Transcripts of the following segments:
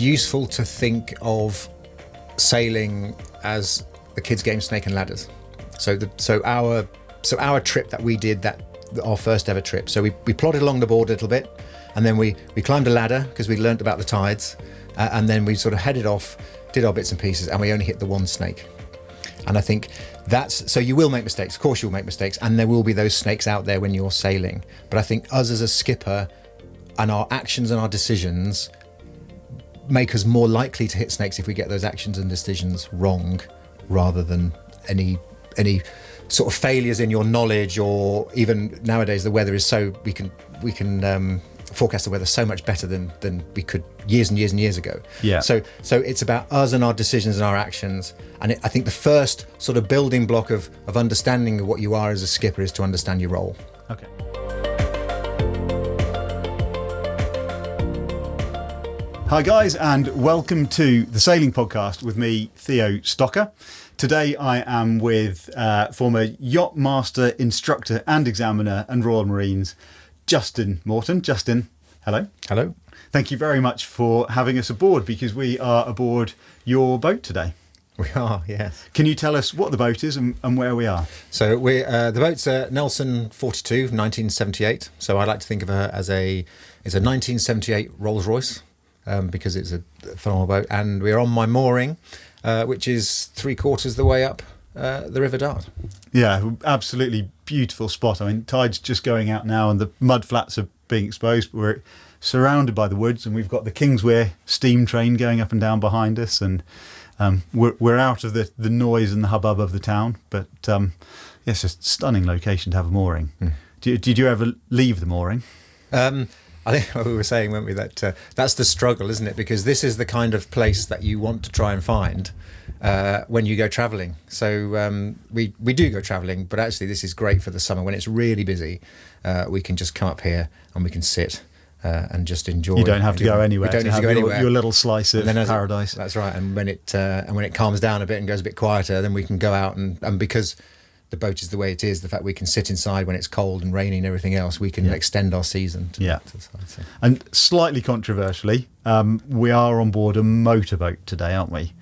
it's useful to think of sailing as the kids' game Snake and Ladders. So our trip that we did, our first ever trip. So we plodded along the board a little bit, and then we climbed a ladder because we learnt about the tides, and then we sort of headed off, did our bits and pieces, and we only hit the one snake. And I think so you will make mistakes. Of course you'll make mistakes, and there will be those snakes out there when you're sailing. But I think us as a skipper and our actions and our decisions make us more likely to hit snakes if we get those actions and decisions wrong, rather than any sort of failures in your knowledge. Or even nowadays the weather is so we can forecast the weather so much better than we could years and years and years ago. Yeah. So it's about us and our decisions and our actions. And I think the first sort of building block of understanding of what you are as a skipper is to understand your role. Okay. Hi guys, and welcome to the Sailing Podcast with me, Theo Stocker. Today I am with former yacht master, instructor and examiner and Royal Marines, Justin Morton. Justin, hello. Hello. Thank you very much for having us aboard, because we are aboard your boat today. We are, yes. Can you tell us what the boat is and where we are? So the boat's a Nelson 42 from 1978. So I like to think of her as it's a 1978 Rolls Royce. Because it's a phenomenal boat, and we're on my mooring, which is 3/4 the way up the River Dart. Yeah, absolutely beautiful spot. I mean, tide's just going out now and the mud flats are being exposed, but we're surrounded by the woods, and we've got the Kingswear steam train going up and down behind us, and we're out of the noise and the hubbub of the town. But it's a stunning location to have a mooring. Did you ever leave the mooring? I think we were saying, weren't we, that that's the struggle, isn't it? Because this is the kind of place that you want to try and find when you go travelling. So we do go travelling, but actually this is great for the summer when it's really busy. We can just come up here and we can sit and just enjoy. You don't have to go anywhere. You don't need to go anywhere. Your little slice of paradise. That's right. And when it calms down a bit and goes a bit quieter, then we can go out and because the boat is the way it is, the fact we can sit inside when it's cold and rainy and everything else, we can extend our season to the side. So. And slightly controversially, we are on board a motorboat today, aren't we?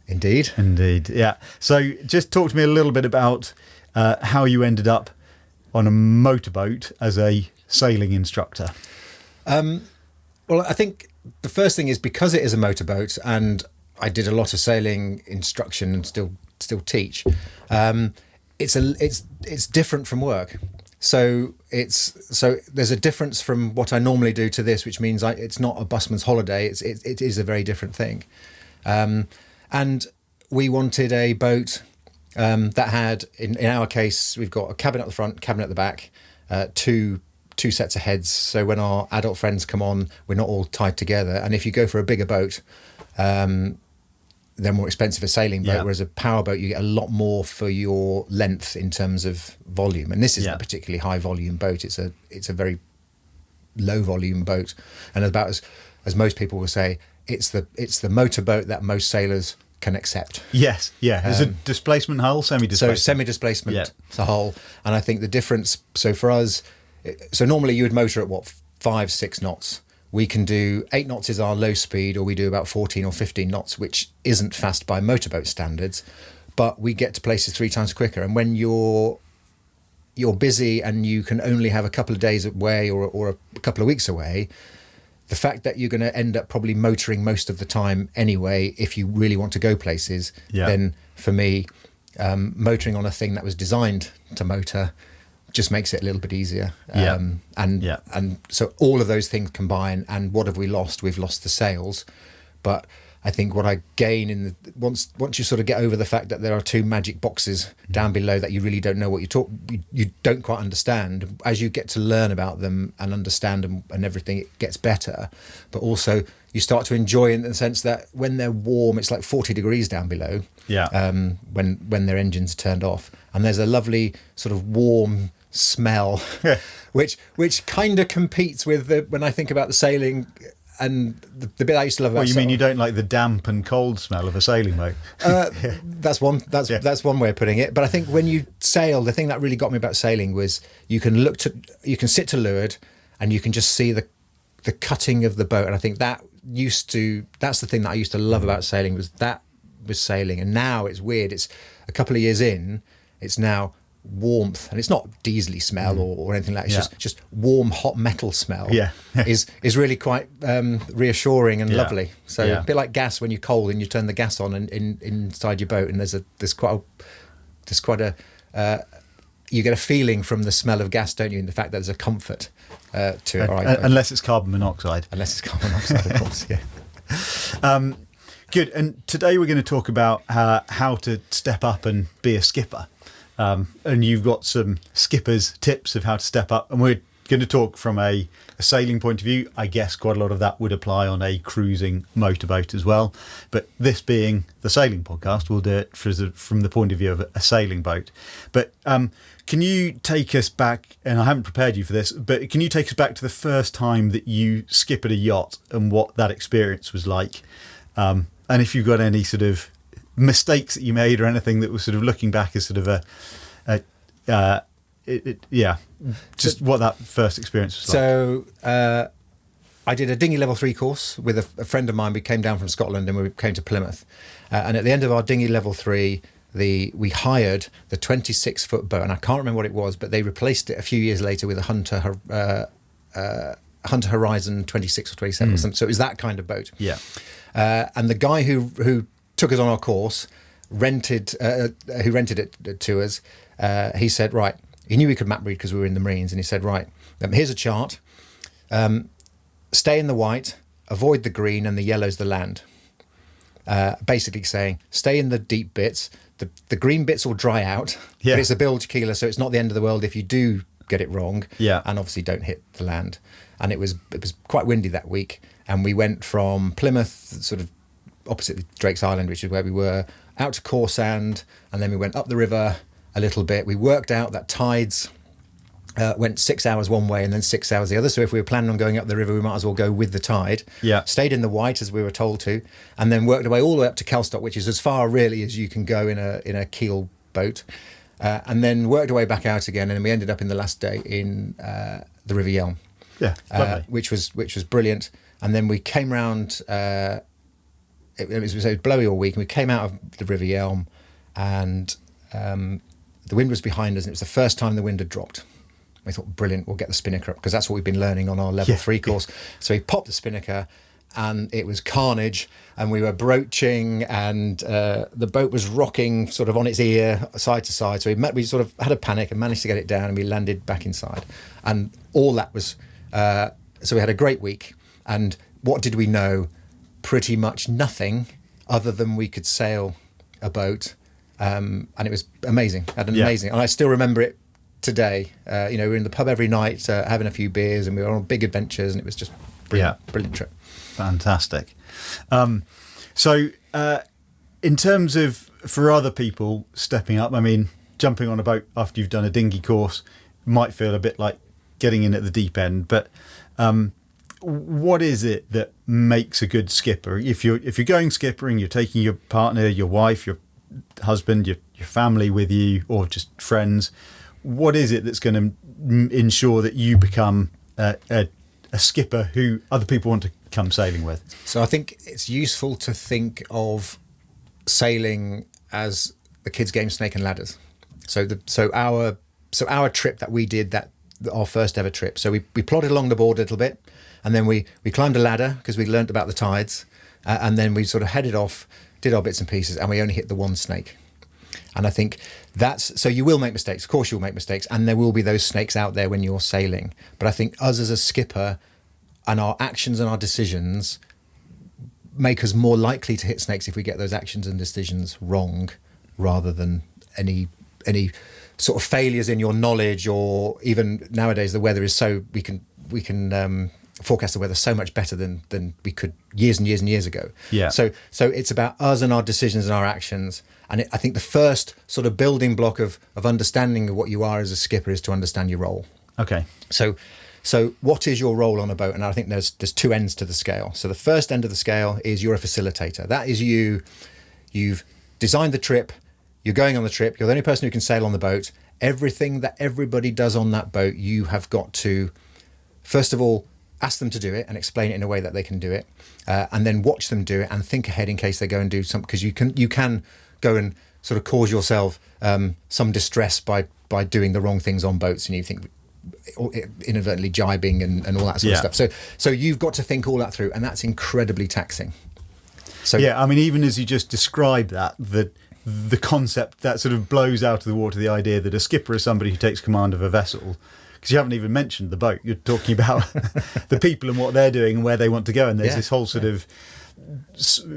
Indeed, yeah. So just talk to me a little bit about how you ended up on a motorboat as a sailing instructor. Well, I think the first thing is, because it is a motorboat, and I did a lot of sailing instruction and still teach. It's different from work. So there's a difference from what I normally do to this, which means it's not a busman's holiday. It is a very different thing. And we wanted a boat that had, in our case, we've got a cabin at the front, cabin at the back, two sets of heads. So when our adult friends come on, we're not all tied together. And if you go for a bigger boat, they're more expensive, a sailing boat, whereas a power boat, you get a lot more for your length in terms of volume. And this isn't a particularly high volume boat. It's a very low volume boat. And about as most people will say, it's the motorboat that most sailors can accept. Yes, yeah. There's a displacement hull, semi-displacement. So semi-displacement hull. And I think the difference, so for us, so normally you would motor at 5-6 knots. We can do 8 knots is our low speed, or we do about 14 or 15 knots, which isn't fast by motorboat standards, but we get to places 3 times quicker. And when you're busy and you can only have a couple of days away or a couple of weeks away, the fact that you're going to end up probably motoring most of the time anyway, if you really want to go places, then for me, motoring on a thing that was designed to motor just makes it a little bit easier. And so all of those things combine, and what have we lost? We've lost the sails. But I think what I gain once you sort of get over the fact that there are 2 magic boxes down below that you really don't know what you don't quite understand, as you get to learn about them and understand them and everything, it gets better. But also you start to enjoy, in the sense that when they're warm, it's like 40 degrees down below. When their engines are turned off, and there's a lovely sort of warm smell, which kind of competes with when I think about the sailing. And the bit I used to love about you mean you don't like the damp and cold smell of a sailing boat? That's one way of putting it. But I think when you sail, the thing that really got me about sailing was you can sit to leeward and you can just see the cutting of the boat. And I think that that's the thing that I used to love about sailing was sailing. And now it's weird. It's a couple of years in, it's now warmth, and it's not diesely smell or anything like that. It's just warm hot metal smell is really quite reassuring and lovely. So a bit like gas when you're cold and you turn the gas on inside your boat, and there's quite a you get a feeling from the smell of gas, don't you, in the fact that there's a comfort to it. Unless it's carbon monoxide. Unless it's carbon monoxide, of course, yeah. Good. And today we're going to talk about how to step up and be a skipper. And you've got some skipper's tips of how to step up. And we're going to talk from a sailing point of view. I guess quite a lot of that would apply on a cruising motorboat as well. But this being the sailing podcast, we'll do it from the point of view of a sailing boat. But can you take us back, and I haven't prepared you for this, but can you take us back to the first time that you skippered a yacht and what that experience was like? And if you've got any sort of mistakes that you made or anything that was sort of looking back as sort of just what that first experience was like. So I did a dinghy level 3 course with a friend of mine. We came down from Scotland and we came to Plymouth, and at the end of our dinghy level 3 we hired the 26-foot boat, and I can't remember what it was, but they replaced it a few years later with a Hunter Horizon 26 or 27 or something. So it was that kind of boat. And the guy who took us on our course who rented it to us, he said, right, he knew we could map read because we were in the Marines, and he said, right, here's a chart, stay in the white, avoid the green, and the yellow's the land. Basically saying, stay in the deep bits, the green bits will dry out, but it's a bilge keeler, so it's not the end of the world if you do get it wrong, and obviously don't hit the land. And it was quite windy that week, and we went from Plymouth, sort of opposite Drake's Island, which is where we were, out to Corsand, and then we went up the river a little bit. We worked out that tides went 6 hours one way and then 6 hours the other, so if we were planning on going up the river, we might as well go with the tide. Stayed in the white as we were told to, and then worked away all the way up to Kelstock, which is as far really as you can go in a keel boat, and then worked away back out again, and then we ended up in the last day in the River Yelm, which was brilliant. And then we came round, it was blowy all week, and we came out of the River Yelm, and the wind was behind us, and it was the first time the wind had dropped. We thought, brilliant, we'll get the spinnaker up, because that's what we've been learning on our level 3 course. So we popped the spinnaker, and it was carnage, and we were broaching, and the boat was rocking sort of on its ear, side to side. So we sort of had a panic and managed to get it down, and we landed back inside. And all that was... so we had a great week. And what did we know? Pretty much nothing, other than we could sail a boat. And it was amazing. Amazing. And I still remember it today. We were in the pub every night, having a few beers, and we were on big adventures, and it was just brilliant trip. Fantastic. So in terms of, for other people stepping up, I mean, jumping on a boat after you've done a dinghy course might feel a bit like getting in at the deep end, but what is it that makes a good skipper? If you're going skippering, you're taking your partner, your wife, your husband, your family with you, or just friends, what is it that's going to ensure that you become a skipper who other people want to come sailing with? So I think it's useful to think of sailing as the kids' game Snake and Ladders. So our trip that we did, our first ever trip, so we plodded along the board a little bit, and then we climbed a ladder because we learnt about the tides, and then we sort of headed off, did our bits and pieces, and we only hit the one snake. And I think so you will make mistakes, of course you'll make mistakes, and there will be those snakes out there when you're sailing, but I think us as a skipper and our actions and our decisions make us more likely to hit snakes if we get those actions and decisions wrong, rather than any sort of failures in your knowledge. Or even nowadays the weather is so we can forecast the weather so much better than we could years and years and years ago. So it's about us and our decisions and our actions, and I think the first sort of building block of understanding of what you are as a skipper is to understand your role. So what is your role on a boat? And I think there's two ends to the scale. So the first end of the scale is you're a facilitator. That is you've designed the trip, you're going on the trip, you're the only person who can sail on the boat. Everything that everybody does on that boat, you have got to, first of all, ask them to do it and explain it in a way that they can do it, and then watch them do it and think ahead in case they go and do something, because you can go and sort of cause yourself some distress by doing the wrong things on boats, and you think inadvertently jibing and all that sort of stuff. So you've got to think all that through, and that's incredibly taxing. So yeah, I mean, even as you just described that, the concept that sort of blows out of the water, the idea that a skipper is somebody who takes command of a vessel, because you haven't even mentioned the boat. You're talking about the people and what they're doing and where they want to go, and there's this whole sort of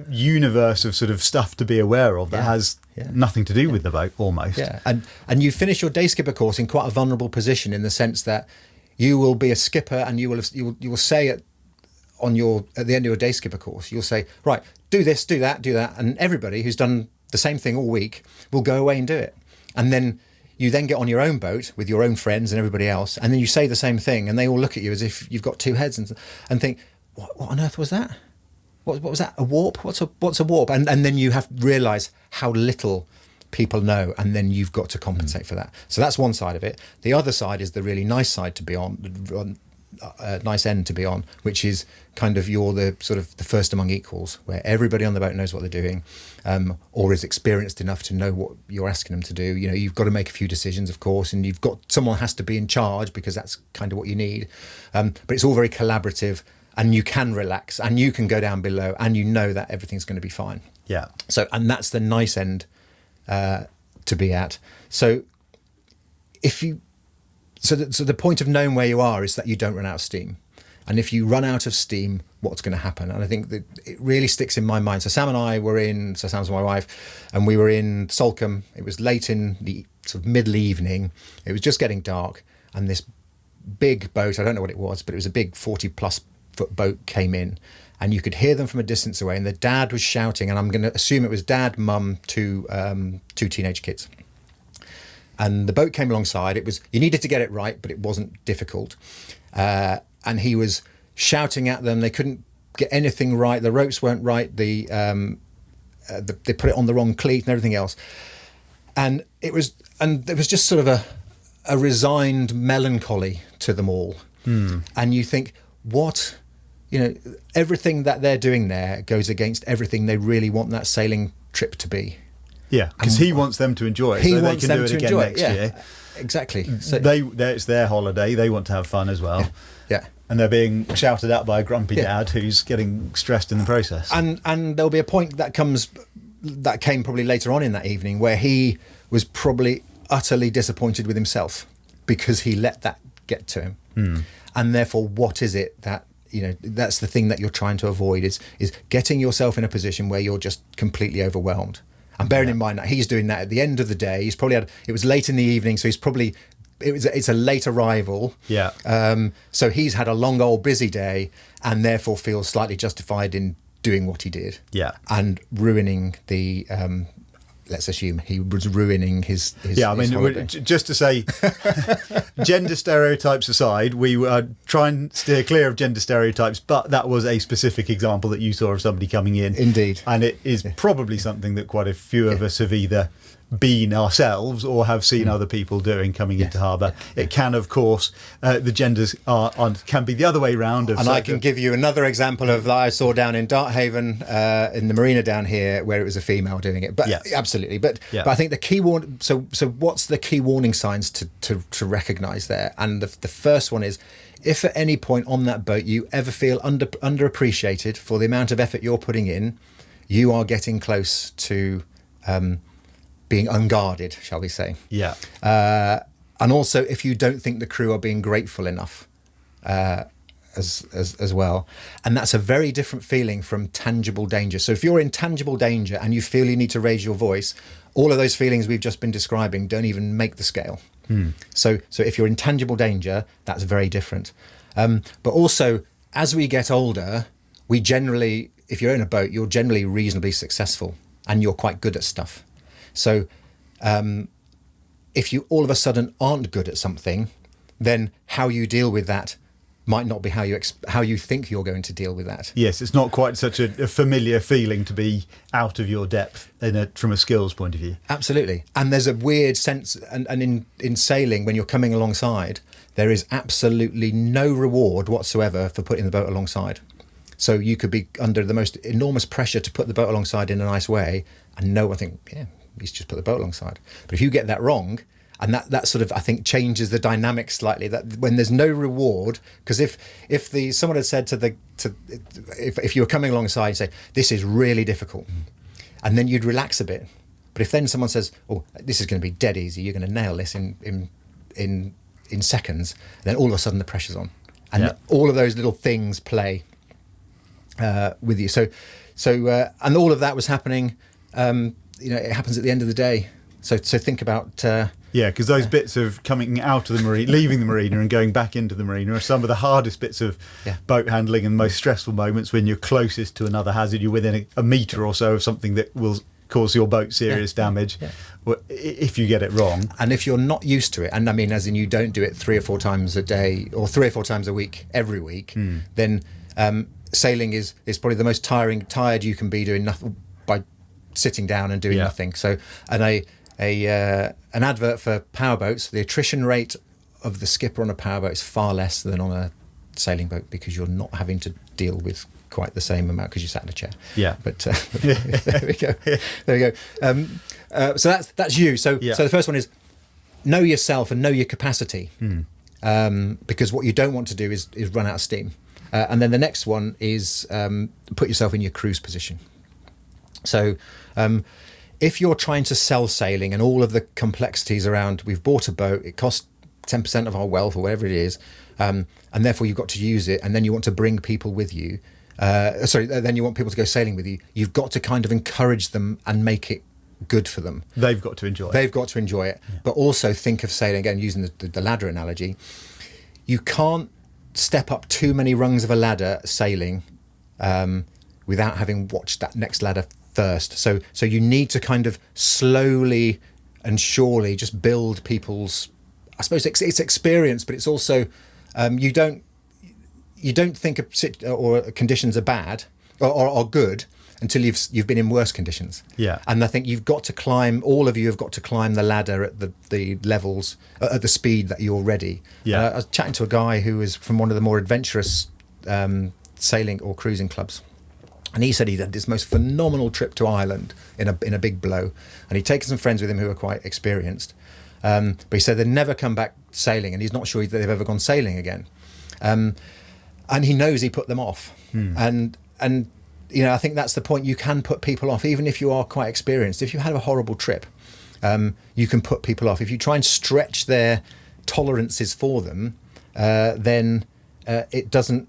universe of sort of stuff to be aware of that has nothing to do with the boat almost. Yeah, and you finish your day skipper course in quite a vulnerable position, in the sense that you will be a skipper, and you will say at the end of your day skipper course, you'll say, right, do this, do that, and everybody who's done the same thing all week will go away and do it. And then you then get on your own boat with your own friends and everybody else, and then you say the same thing, and they all look at you as if you've got two heads and think, what on earth was that? What was that? A warp? What's a warp? And then you have to realise how little people know, and then you've got to compensate for that. So that's one side of it. The other side is the really nice side to be on, nice end to be on, which is kind of you're the sort of the first among equals, where everybody on the boat knows what they're doing, or is experienced enough to know what you're asking them to do. You know, you've got to make a few decisions, of course, and someone has to be in charge, because that's kind of what you need. But it's all very collaborative, and you can relax, and you can go down below, and you know that everything's going to be fine. Yeah. So, and that's the nice end to be at. So So the point of knowing where you are is that you don't run out of steam. And if you run out of steam, what's going to happen? And I think that it really sticks in my mind. So Sam's my wife, and we were in Salcombe. It was late in the sort of middle evening. It was just getting dark, and this big boat, I don't know what it was, but it was a big 40+ foot boat, came in, and you could hear them from a distance away. And the dad was shouting, and I'm going to assume it was dad, mum, two teenage kids. And the boat came alongside. You needed to get it right, but it wasn't difficult. And he was shouting at them. They couldn't get anything right. The ropes weren't right. They put it on the wrong cleat and everything else. And there was just sort of a resigned melancholy to them all. And you think, everything that they're doing there goes against everything they really want that sailing trip to be. Yeah, because he wants them to enjoy it, so they can do it again next year. Exactly. So it's their holiday. They want to have fun as well. Yeah. And they're being shouted at by a grumpy dad who's getting stressed in the process. And there'll be a point that came probably later on in that evening, where he was probably utterly disappointed with himself because he let that get to him. And therefore, what is it that, that's the thing that you're trying to avoid, is getting yourself in a position where you're just completely overwhelmed. And bearing in mind that he's doing that at the end of the day. He's probably it was late in the evening, so it's a late arrival. Yeah. So he's had a long old busy day, and therefore feels slightly justified in doing what he did. Yeah. And ruining the let's assume he was ruining his holiday. Just to say, gender stereotypes aside, we try and steer clear of gender stereotypes, but that was a specific example that you saw of somebody coming in. Indeed. And it is probably something that quite a few of us have either been ourselves or have seen other people doing coming into harbour. It can, of course, the genders can be the other way round. And I can give you another example of that I saw down in Darthaven, in the marina down here, where it was a female doing it. But absolutely. But I think the key warning. So what's the key warning signs to recognise there? And the first one is, if at any point on that boat you ever feel underappreciated for the amount of effort you're putting in, you are getting close to being unguarded, shall we say. Yeah. And also, if you don't think the crew are being grateful enough as well. And that's a very different feeling from tangible danger. So if you're in tangible danger and you feel you need to raise your voice, all of those feelings we've just been describing don't even make the scale. So if you're in tangible danger, that's very different. But also, as we get older, we generally, if you're in a boat, you're generally reasonably successful and you're quite good at stuff. So if you all of a sudden aren't good at something, then how you deal with that might not be how you think you're going to deal with that. Yes, it's not quite such a familiar feeling to be out of your depth from a skills point of view. Absolutely. And there's a weird sense, and in sailing, when you're coming alongside, there is absolutely no reward whatsoever for putting the boat alongside. So you could be under the most enormous pressure to put the boat alongside in a nice way, and no one think, yeah, he's just put the boat alongside. But if you get that wrong, and that sort of, I think, changes the dynamic slightly. That when there's no reward, because if someone had said if you were coming alongside and say, this is really difficult, and then you'd relax a bit. But if then someone says, oh, this is going to be dead easy, you're going to nail this in seconds, then all of a sudden the pressure's on, and all of those little things play with you. So and all of that was happening. It happens at the end of the day. So think about. Because those bits of coming out of the marina, leaving the marina and going back into the marina are some of the hardest bits of boat handling and most stressful moments when you're closest to another hazard. You're within a metre or so of something that will cause your boat serious damage if you get it wrong. And if you're not used to it, and I mean as in you don't do it 3 or 4 times a day or 3 or 4 times a week every week, then sailing is probably the most tired you can be doing nothing by sitting down and doing nothing. So an advert for powerboats, the attrition rate of the skipper on a powerboat is far less than on a sailing boat, because you're not having to deal with quite the same amount because you sat in a chair. But there we go. There we go. So that's you. So the first one is know yourself and know your capacity, because what you don't want to do is run out of steam. And then the next one is put yourself in your cruise position. So if you're trying to sell sailing and all of the complexities around, we've bought a boat, it costs 10% of our wealth or whatever it is, and therefore you've got to use it, and then you want to bring people with you, then you want people to go sailing with you, you've got to kind of encourage them and make it good for them. They've got to enjoy it. But also think of sailing, again, using the ladder analogy, you can't step up too many rungs of a ladder sailing without having watched that next ladder first. So you need to kind of slowly and surely just build people's, I suppose it's experience, but it's also you don't think conditions are bad or are good until you've been in worse conditions. And I think all of you have got to climb the ladder at the levels at the speed that you're ready. I was chatting to a guy who was from one of the more adventurous sailing or cruising clubs. And he said he did this most phenomenal trip to Ireland in a big blow. And he'd taken some friends with him who were quite experienced. But he said they'd never come back sailing, and he's not sure that they've ever gone sailing again. And he knows he put them off. And I think that's the point. You can put people off, even if you are quite experienced. If you have a horrible trip, you can put people off. If you try and stretch their tolerances for them, then it doesn't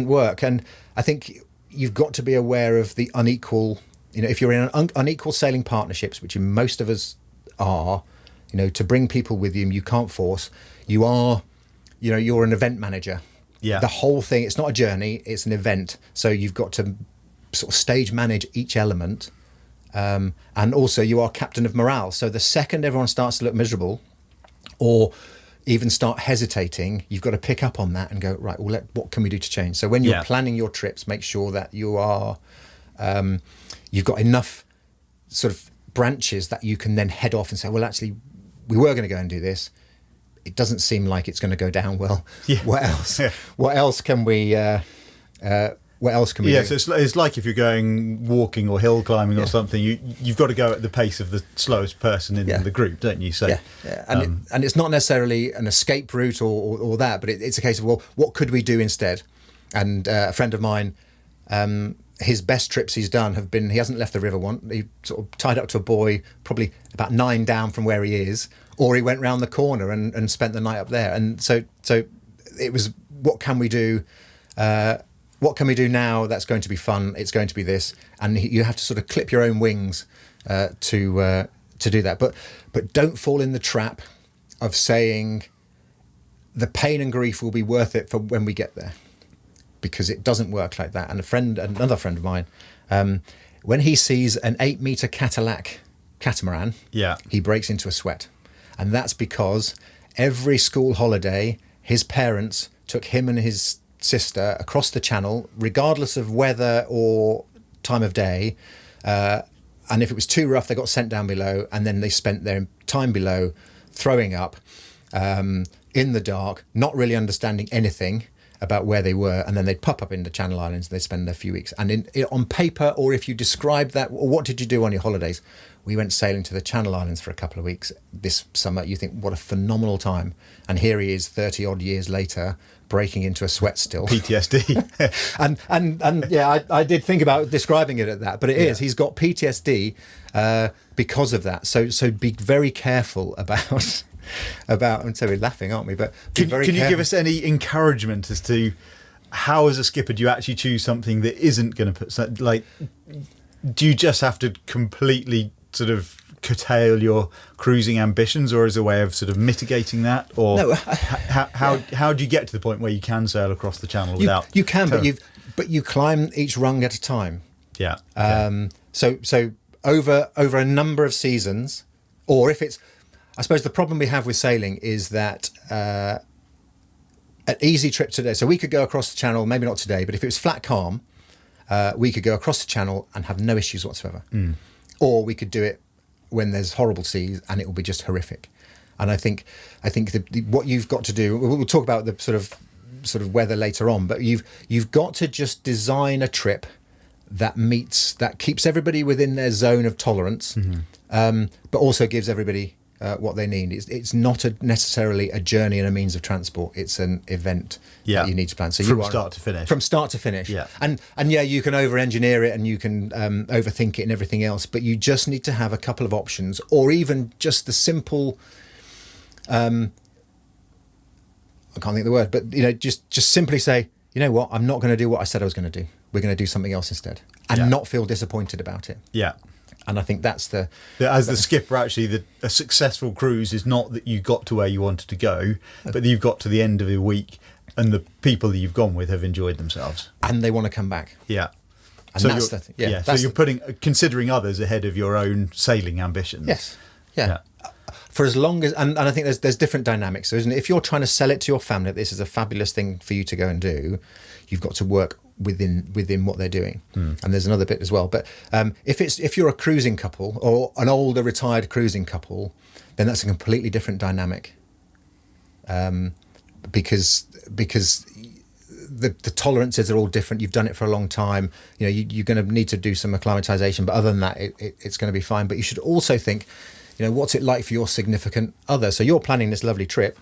work. And I think you've got to be aware of the unequal, if you're in unequal sailing partnerships, which most of us are, to bring people with you can't force. You're an event manager. The whole thing, it's not a journey, it's an event. So you've got to sort of stage manage each element. And also you are captain of morale. So the second everyone starts to look miserable or even start hesitating, you've got to pick up on that and go, right, well, what can we do to change? So when you're planning your trips, make sure that you are, you've got enough sort of branches that you can then head off and say, well, actually, we were going to go and do this. It doesn't seem like it's going to go down well. What else? What else can we do? So it's like if you're going walking or hill climbing or something, you've got to go at the pace of the slowest person in the group, don't you? So and it's not necessarily an escape route or that, but it's a case of, well, what could we do instead? And a friend of mine, his best trips he's done have been, he hasn't left the river once. He sort of tied up to a buoy probably about 9 down from where he is, or he went round the corner and spent the night up there. And so it was, what can we do? What can we do now that's going to be fun? It's going to be this. And you have to sort of clip your own wings to do that. But don't fall in the trap of saying the pain and grief will be worth it for when we get there, because it doesn't work like that. And another friend of mine, when he sees an 8-metre catamaran, he breaks into a sweat. And that's because every school holiday, his parents took him and his sister across the channel, regardless of weather or time of day. And if it was too rough, they got sent down below, and then they spent their time below throwing up in the dark, not really understanding anything about where they were, and then they'd pop up in the Channel Islands and they'd spend a few weeks. And on paper, or if you describe that, or what did you do on your holidays? We went sailing to the Channel Islands for a couple of weeks this summer. You think, what a phenomenal time. And here he is 30 odd years later, breaking into a sweat still. PTSD. and yeah, I did think about describing it at that, but it is. He's got PTSD because of that. So be very careful about, and so we're laughing, aren't we? But can you give us any encouragement as to how, as a skipper, do you actually choose something that isn't going to put, like, do you just have to completely sort of curtail your cruising ambitions, or as a way of sort of mitigating that, or no, how do you get to the point where you can sail across the channel without you can but you climb each rung at a time. So over a number of seasons, or if it's, I suppose the problem we have with sailing is that an easy trip today, so we could go across the channel, maybe not today, but if it was flat calm, we could go across the channel and have no issues whatsoever. Or we could do it when there's horrible seas and it will be just horrific. And I think what you've got to do, we'll talk about the sort of weather later on, but you've got to just design a trip that keeps everybody within their zone of tolerance, but also gives everybody what they need. It's not necessarily a journey and a means of transport. It's an event that you need to plan. So from start to finish. From start to finish. Yeah. And yeah, you can over-engineer it and you can overthink it and everything else, but you just need to have a couple of options, or even just the simple. I can't think of the word, but just simply say, you know what, I'm not going to do what I said I was going to do. We're going to do something else instead, and not feel disappointed about it. Yeah. And I think that's the skipper, actually, a successful cruise is not that you got to where you wanted to go, but that you've got to the end of the week and the people that you've gone with have enjoyed themselves and they want to come back. Yeah. And so that's the thing. So you're considering others ahead of your own sailing ambitions. Yes. Yeah. For as long as, and I think there's different dynamics, so isn't it? If you're trying to sell it to your family, this is a fabulous thing for you to go and do, you've got to work within what they're doing. And there's another bit as well. But if you're a cruising couple or an older retired cruising couple, then that's a completely different dynamic. Because the tolerances are all different. You've done it for a long time. You're going to need to do some acclimatization, but other than that, it's going to be fine. But you should also think, what's it like for your significant other? So you're planning this lovely trip,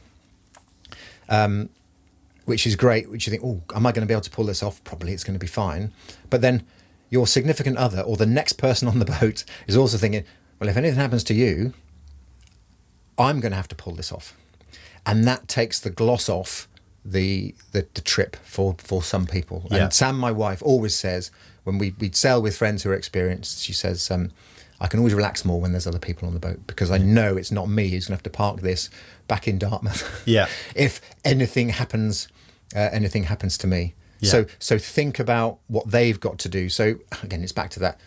which is great, which you think, oh, am I going to be able to pull this off? Probably it's going to be fine. But then your significant other or the next person on the boat is also thinking, well, if anything happens to you, I'm going to have to pull this off. And that takes the gloss off the trip for some people. Yeah. And Sam, my wife, always says, when we'd sail with friends who are experienced, she says, I can always relax more when there's other people on the boat, because I know it's not me who's going to have to park this back in Dartmouth. Yeah. If anything happens to me. Yeah. So think about what they've got to do. So again, it's back to that.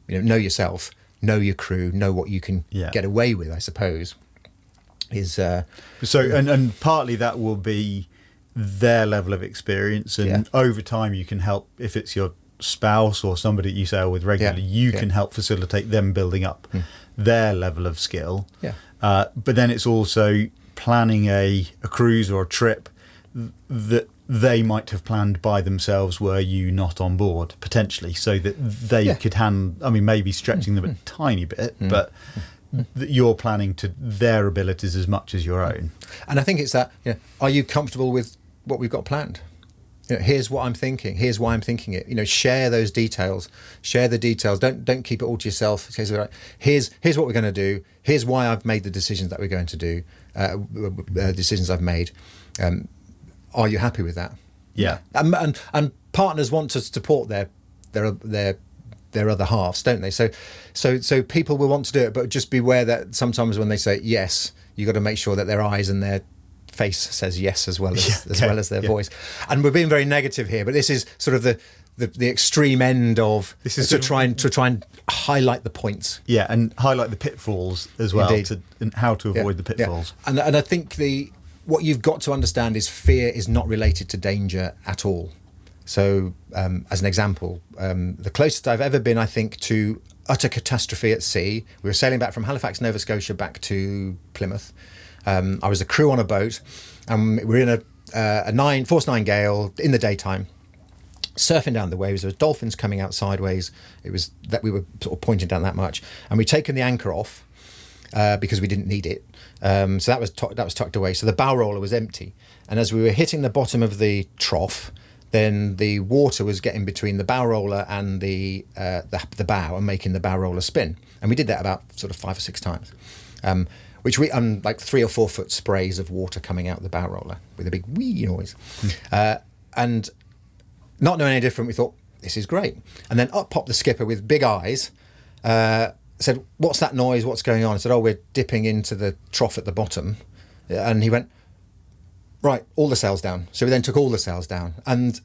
Know yourself, know your crew, know what you can get away with, I suppose. And partly that will be their level of experience, and over time you can help, if it's your spouse or somebody you sail with regularly, you can help facilitate them building up their level of skill. But then it's also planning a cruise or a trip that they might have planned by themselves were you not on board, potentially, so that they could maybe stretching them a tiny bit, but that you're planning to their abilities as much as your own. And I think it's that, are you comfortable with what we've got planned? Here's what I'm thinking. Here's why I'm thinking it. Share those details. Share the details. Don't keep it all to yourself. Here's what we're going to do. Here's why I've made the decisions that we're going to do. Decisions I've made. Are you happy with that? Yeah. And partners want to support their other halves, don't they? So people will want to do it, but just beware that sometimes when they say yes, you got to make sure that their eyes and their face says yes as well as their voice. And we're being very negative here, but this is sort of the extreme end of this is to try and highlight the points. And highlight the pitfalls as well. And how to avoid the pitfalls. And I think what you've got to understand is fear is not related to danger at all. So, as an example, the closest I've ever been, I think, to utter catastrophe at sea, we were sailing back from Halifax, Nova Scotia, back to Plymouth. I was a crew on a boat, and we were in a force 9 gale in the daytime, surfing down the waves. There was dolphins coming out sideways. It was that we were sort of pointing down that much, and we'd taken the anchor off because we didn't need it. So that was tucked away. So the bow roller was empty, and as we were hitting the bottom of the trough, then the water was getting between the bow roller and the bow and making the bow roller spin. And we did that about sort of 5 or 6 times, which we like 3 or 4 foot sprays of water coming out the bow roller with a big wee noise. And not knowing any different, we thought, this is great. And then up popped the skipper with big eyes, said, what's that noise? What's going on? I said, oh, we're dipping into the trough at the bottom. And he went, right, all the sails down. So we then took all the sails down. And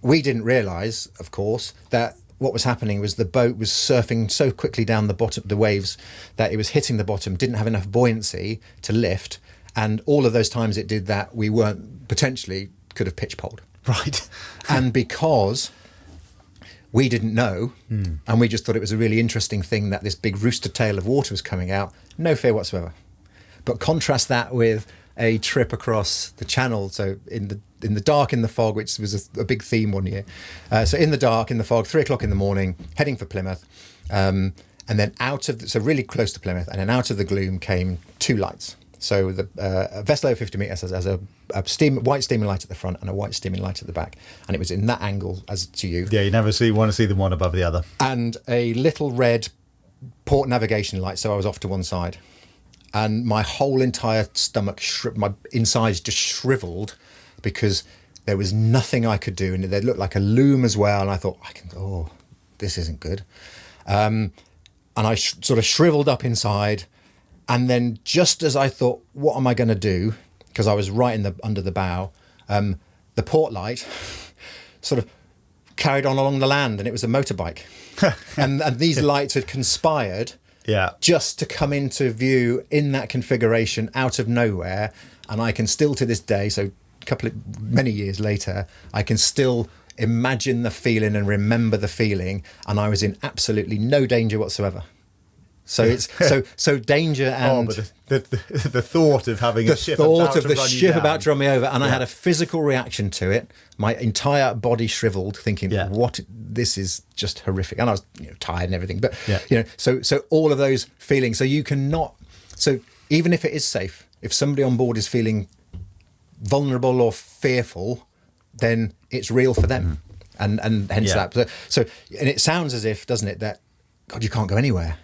we didn't realise, of course, that what was happening was the boat was surfing so quickly down the bottom, the waves, that it was hitting the bottom, didn't have enough buoyancy to lift. And all of those times it did that, we weren't, potentially could have pitch poled. Right. And because we didn't know, and we just thought it was a really interesting thing that this big rooster tail of water was coming out, no fear whatsoever. But contrast that with a trip across the channel, so in the dark, in the fog, which was a big theme one year. So in the dark, in the fog, 3 o'clock in the morning, heading for Plymouth, and then so really close to Plymouth, and then out of the gloom came 2 lights. So a vessel over 50 metres has a white steaming light at the front and a white steaming light at the back, and it was in that angle as to you. Yeah, you never want to see them one above the other. And a little red port navigation light, so I was off to one side. And my whole entire stomach, my insides just shriveled because there was nothing I could do. And they looked like a loom as well. And I thought, this isn't good. And I sort of shriveled up inside. And then just as I thought, what am I going to do? Because I was right under the bow, the port light sort of carried on along the land, and it was a motorbike. and these lights had conspired just to come into view in that configuration out of nowhere. And I can still to this day, so many years later, I can still imagine the feeling and remember the feeling, and I was in absolutely no danger whatsoever. So it's so danger and but the thought of having a ship about to run me over, and I had a physical reaction to it. My entire body shriveled, thinking, "What? This is just horrific." And I was tired and everything, but so all of those feelings. So you cannot. So even if it is safe, if somebody on board is feeling vulnerable or fearful, then it's real for them, and hence that. So and it sounds as if, doesn't it, that God, you can't go anywhere.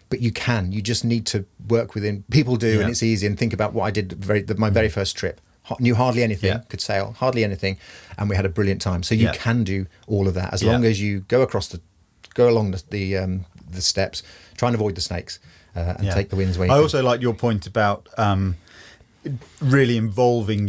But you can. You just need to work within. People do, and it's easy. And think about what I did my very first trip. Knew hardly anything, could sail hardly anything, and we had a brilliant time. So you can do all of that as long as you go along the steps, try and avoid the snakes, and take the winds. I also like your point about really involving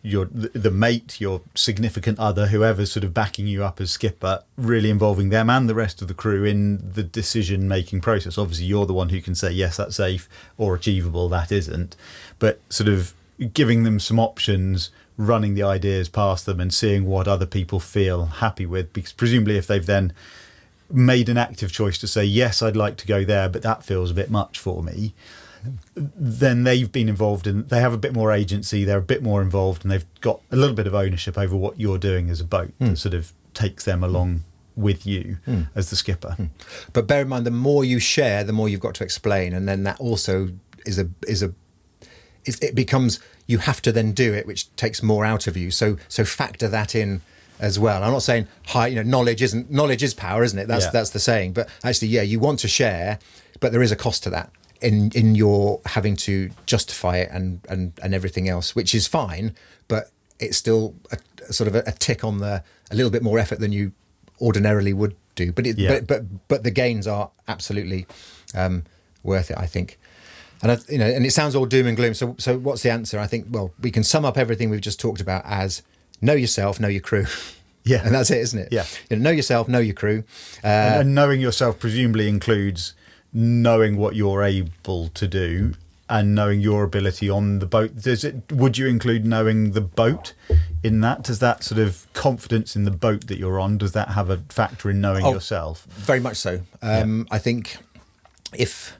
the mate, your significant other, whoever's sort of backing you up as skipper, really involving them and the rest of the crew in the decision-making process. Obviously, you're the one who can say, yes, that's safe, or achievable, that isn't. But sort of giving them some options, running the ideas past them and seeing what other people feel happy with. Because presumably if they've then made an active choice to say, yes, I'd like to go there, but that feels a bit much for me, then they've been involved and they have a bit more agency, they're a bit more involved, and they've got a little bit of ownership over what you're doing as a boat that sort of takes them along with you as the skipper. But bear in mind, the more you share, the more you've got to explain, and then that also it becomes, you have to then do it, which takes more out of you. So factor that in as well. I'm not saying knowledge is power, isn't it? That's the saying. But actually, you want to share, but there is a cost to that. In your having to justify it and everything else, which is fine, but it's still a sort of a tick on a little bit more effort than you ordinarily would do. But but the gains are absolutely worth it, I think. And and it sounds all doom and gloom. So what's the answer? I think, well, we can sum up everything we've just talked about as know yourself, know your crew. Yeah, and that's it, isn't it? Yeah, know yourself, know your crew, and knowing yourself presumably includes knowing what you're able to do and knowing your ability on the boat. Would you include knowing the boat in that? Does that sort of confidence in the boat that you're on, does that have a factor in knowing yourself? Very much so. I think if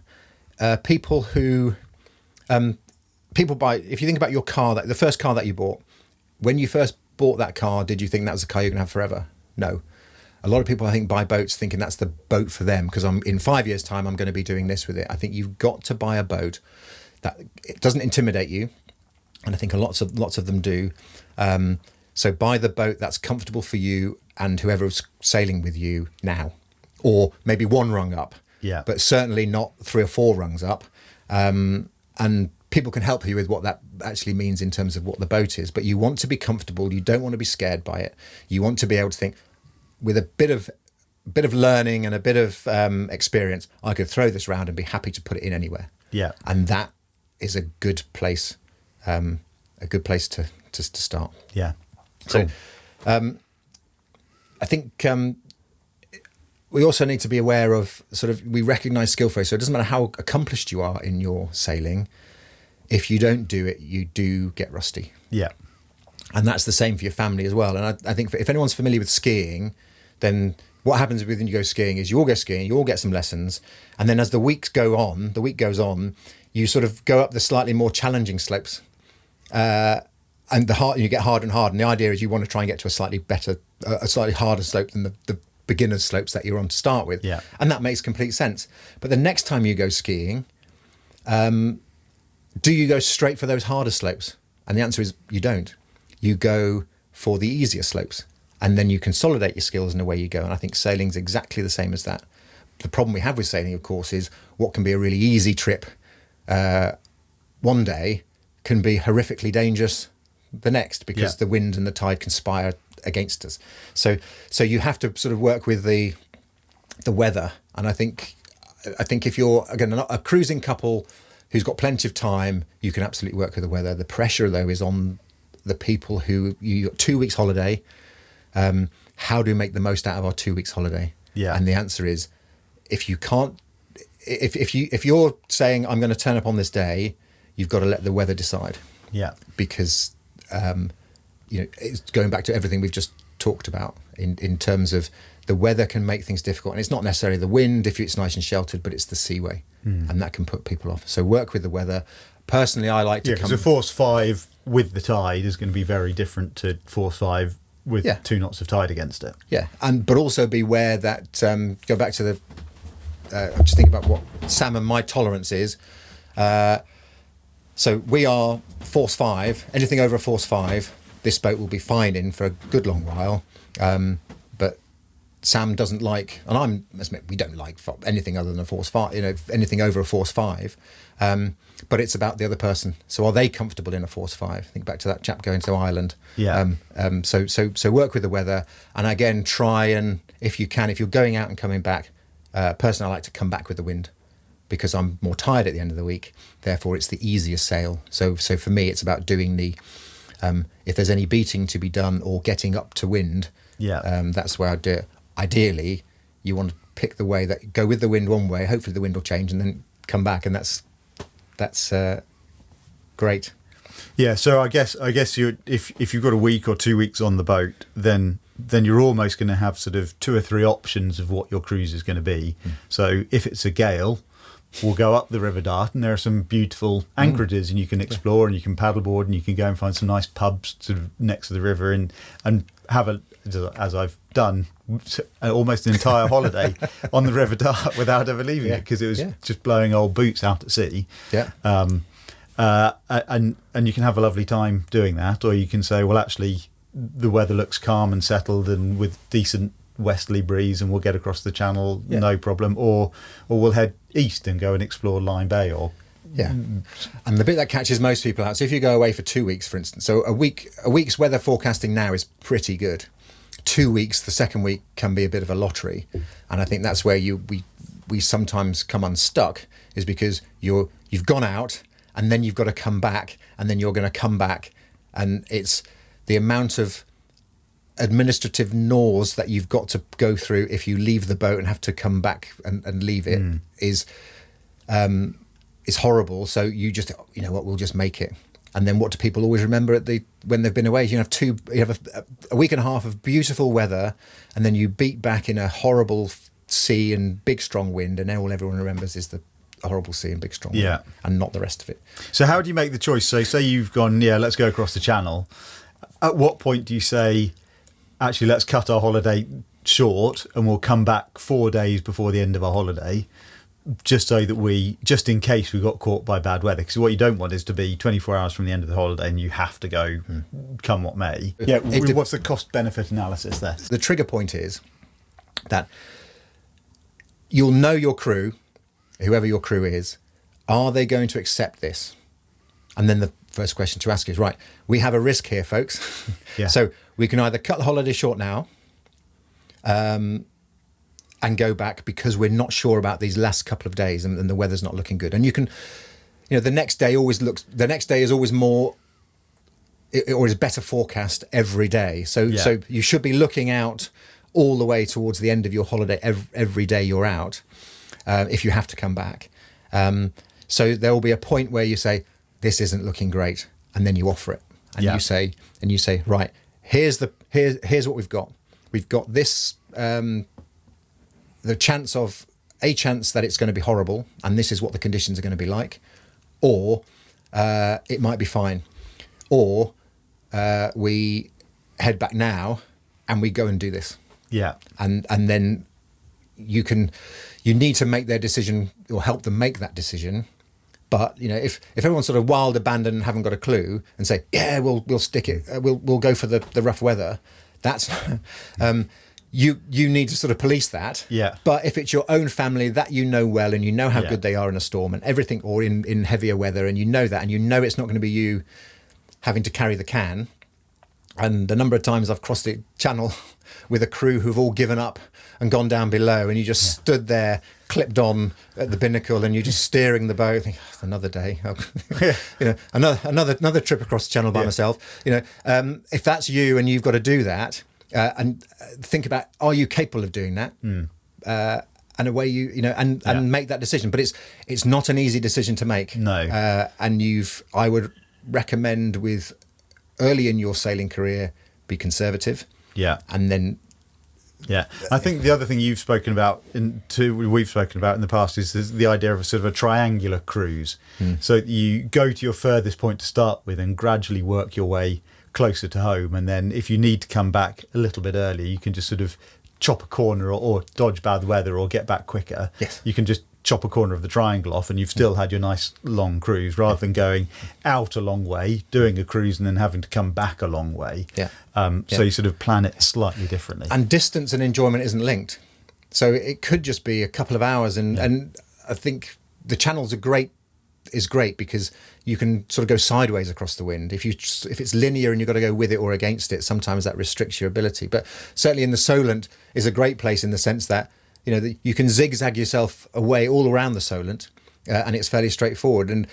people buy, if you think about your car, the first car that you bought, when you first bought that car, did you think that was a car you're going to have forever? No. A lot of people, I think, buy boats thinking that's the boat for them because in 5 years' time, I'm going to be doing this with it. I think you've got to buy a boat that it doesn't intimidate you, and I think lots of them do. So buy the boat that's comfortable for you and whoever's sailing with you now, or maybe one rung up, but certainly not 3 or 4 rungs up. And people can help you with what that actually means in terms of what the boat is. But you want to be comfortable. You don't want to be scared by it. You want to be able to think, with a bit of learning and a bit of experience, I could throw this round and be happy to put it in anywhere. Yeah, and that is a good place, to start. Yeah, cool. So, I think we also need to be aware of we recognise skill phase. So it doesn't matter how accomplished you are in your sailing, if you don't do it, you do get rusty. Yeah, and that's the same for your family as well. And I think if anyone's familiar with skiing, then what happens when you go skiing is you all go skiing, you all get some lessons, and then as the week goes on, you sort of go up the slightly more challenging slopes, and you get harder and harder. And the idea is you want to try and get to a slightly harder slope than the beginner's slopes that you're on to start with. Yeah. And that makes complete sense. But the next time you go skiing, do you go straight for those harder slopes? And the answer is you don't. You go for the easier slopes. And then you consolidate your skills and away you go. And I think sailing's exactly the same as that. The problem we have with sailing, of course, is what can be a really easy trip one day can be horrifically dangerous the next because the wind and the tide conspire against us. So you have to sort of work with the weather. And I think if you're, again, a cruising couple who's got plenty of time, you can absolutely work with the weather. The pressure, though, is on the people who you got 2 weeks holiday. How do we make the most out of our 2 weeks holiday? Yeah. And the answer is, if you can't, if you're saying I'm going to turn up on this day, you've got to let the weather decide. Yeah. Because it's going back to everything we've just talked about in terms of the weather can make things difficult, and it's not necessarily the wind if it's nice and sheltered, but it's the seaway, and that can put people off. So work with the weather. Personally, I like to come. So force 5 with the tide is going to be very different to force 5 with 2 knots of tide against it. Yeah, but also be aware that go back to the. I'm just thinking about what Sam and my tolerance is. So we are force 5. Anything over a force 5, this boat will be fine in for a good long while. But Sam doesn't like, and we don't like anything other than a force 5. Anything over a force 5. But it's about the other person. So are they comfortable in a force 5? Think back to that chap going to Ireland. Yeah. So work with the weather, and again, try and if you're going out and coming back. Personally, I like to come back with the wind because I'm more tired at the end of the week. Therefore, it's the easiest sail. So for me, it's about doing the if there's any beating to be done or getting up to wind. That's where I do it. Ideally, you want to pick the way that go with the wind one way. Hopefully, the wind will change and then come back, and that's great. Yeah. So I guess you if you've got a week or 2 weeks on the boat, then you're almost going to have sort of 2 or 3 options of what your cruise is going to be. So if it's a gale, we'll go up the River Dart, and there are some beautiful anchorages, and you can explore, and you can paddleboard, and you can go and find some nice pubs sort of next to the river, and have as I've done, almost an entire holiday on the River Dart without ever leaving it because it was just blowing old boots out at sea. Yeah. And you can have a lovely time doing that, or you can say, well, actually, the weather looks calm and settled and with decent westerly breeze, and we'll get across the channel no problem, or we'll head east and go and explore Lyme Bay. And the bit that catches most people out, so if you go away for 2 weeks, for instance, so a week's weather forecasting now is pretty good. 2 weeks, the second week can be a bit of a lottery, and I think that's where we sometimes come unstuck, is because you've gone out and then you've got to come back, and then you're going to come back, and it's the amount of administrative gnaws that you've got to go through if you leave the boat and have to come back and leave it is is horrible. So you just, you know what, we'll just make it. And then what do people always remember when they've been away? You have a week and a half of beautiful weather, and then you beat back in a horrible sea and big strong wind, and then all everyone remembers is the horrible sea and big strong wind, and not the rest of it. So how do you make the choice? So say you've gone, let's go across the channel. At what point do you say, actually, let's cut our holiday short and we'll come back 4 days before the end of our holiday, just in case we got caught by bad weather? Because what you don't want is to be 24 hours from the end of the holiday and you have to go come what may. Yeah, what's the cost benefit analysis there? The trigger point is that you'll know your crew, whoever your crew is, are they going to accept this? And then the first question to ask is, right, we have a risk here, folks. So we can either cut the holiday short now, and go back because we're not sure about these last couple of days and the weather's not looking good. And you can, the next day is always more, or is better forecast every day. So you should be looking out all the way towards the end of your holiday every day you're out, if you have to come back. So there will be a point where you say, this isn't looking great. And then you offer it. And you say, right, here's what we've got. We've got this, the chance that it's going to be horrible, and this is what the conditions are going to be like, or it might be fine, or we head back now and we go and do this. And then you need to make their decision or help them make that decision. But if everyone's sort of wild abandon and haven't got a clue and say, we'll stick it, we'll go for the rough weather, that's you need to sort of police that. But if it's your own family that you know well and you know how good they are in a storm and everything, or in heavier weather, and you know that, and you know it's not going to be you having to carry the can. And the number of times I've crossed the channel with a crew who've all given up and gone down below, and you just stood there clipped on at the binnacle, and you're just steering the boat, think, another day, another trip across the channel by myself. If that's you and you've got to do that, and think about, are you capable of doing that? And away and make that decision. But it's not an easy decision to make. No. And I would recommend with early in your sailing career, be conservative. And then. I think the other thing you've spoken about, we've spoken about in the past, is the idea of a sort of a triangular cruise. So you go to your furthest point to start with and gradually work your way closer to home, and then if you need to come back a little bit earlier, you can just sort of chop a corner or dodge bad weather or get back quicker. You can just chop a corner of the triangle off and you've still had your nice long cruise, rather than going out a long way, doing a cruise and then having to come back a long way. So you sort of plan it slightly differently. And distance and enjoyment isn't linked. So it could just be a couple of hours, and I think the channels is great because you can sort of go sideways across the wind. If it's linear and you've got to go with it or against it, sometimes that restricts your ability. But certainly in the Solent is a great place in the sense that you can zigzag yourself away all around the Solent, and it's fairly straightforward. And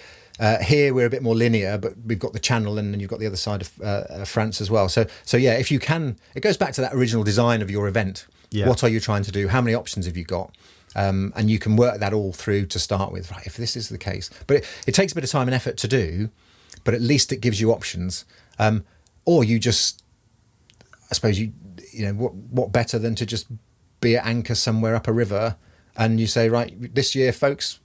here we're a bit more linear, but we've got the channel, and then you've got the other side of France as well. So if you can, it goes back to that original design of your event. What are you trying to do? How many options have you got? And you can work that all through to start with, right, if this is the case. But it takes a bit of time and effort to do, but at least it gives you options. Or you just, I suppose, what better than to just be at anchor somewhere up a river, and you say, right, this year, folks,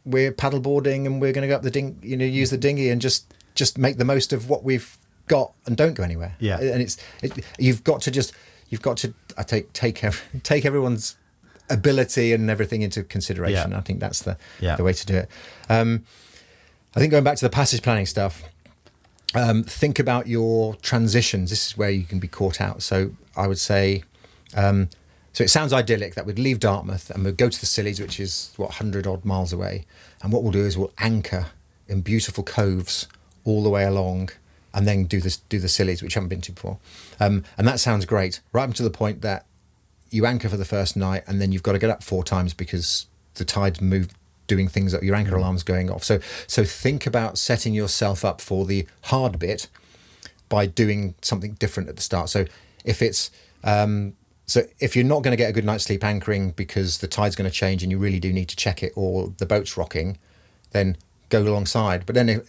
we're paddleboarding and we're going to go up the use the dinghy and just make the most of what we've got and don't go anywhere. And you've got to take everyone's ability and everything into consideration. I think that's the way to do it. I think going back to the passage planning stuff, think about your transitions. This is where you can be caught out. So I would say, so it sounds idyllic that we'd leave Dartmouth and we'd go to the Scillies, which is 100 odd miles away, and what we'll do is we'll anchor in beautiful coves all the way along, and then do the Scillies, which I haven't been to before. And that sounds great, right up to the point that you anchor for the first night, and then you've got to get up 4 times because the tide's moved, doing things that your anchor alarm's going off. So think about setting yourself up for the hard bit by doing something different at the start. So if it's if you're not going to get a good night's sleep anchoring because the tide's going to change and you really do need to check it, or the boat's rocking, then go alongside. But then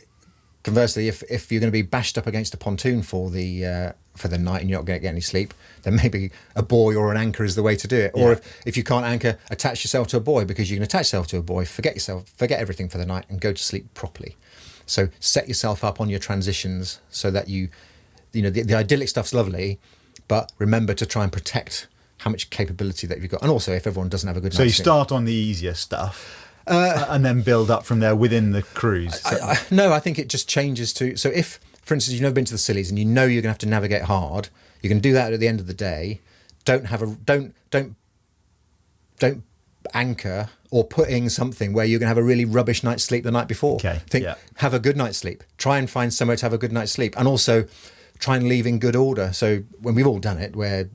conversely, if you're going to be bashed up against a pontoon for the night and you're not going to get any sleep, then maybe a buoy or an anchor is the way to do it. Or if you can't anchor, attach yourself to a buoy, because you can attach yourself to a buoy, forget everything for the night and go to sleep properly. So set yourself up on your transitions so that the idyllic stuff's lovely, but remember to try and protect how much capability that you've got. And also, if everyone doesn't have a good night's So you sleep. start on the easier stuff and then build up from there within the cruise. No, I think it just changes to... So if, for instance, you've never been to the Scillies and you know you're going to have to navigate hard, you can do that at the end of the day. Don't anchor or put in something where you're going to have a really rubbish night's sleep the night before. Have a good night's sleep. Try and find somewhere to have a good night's sleep. And also try and leave in good order. So when we've all done it, where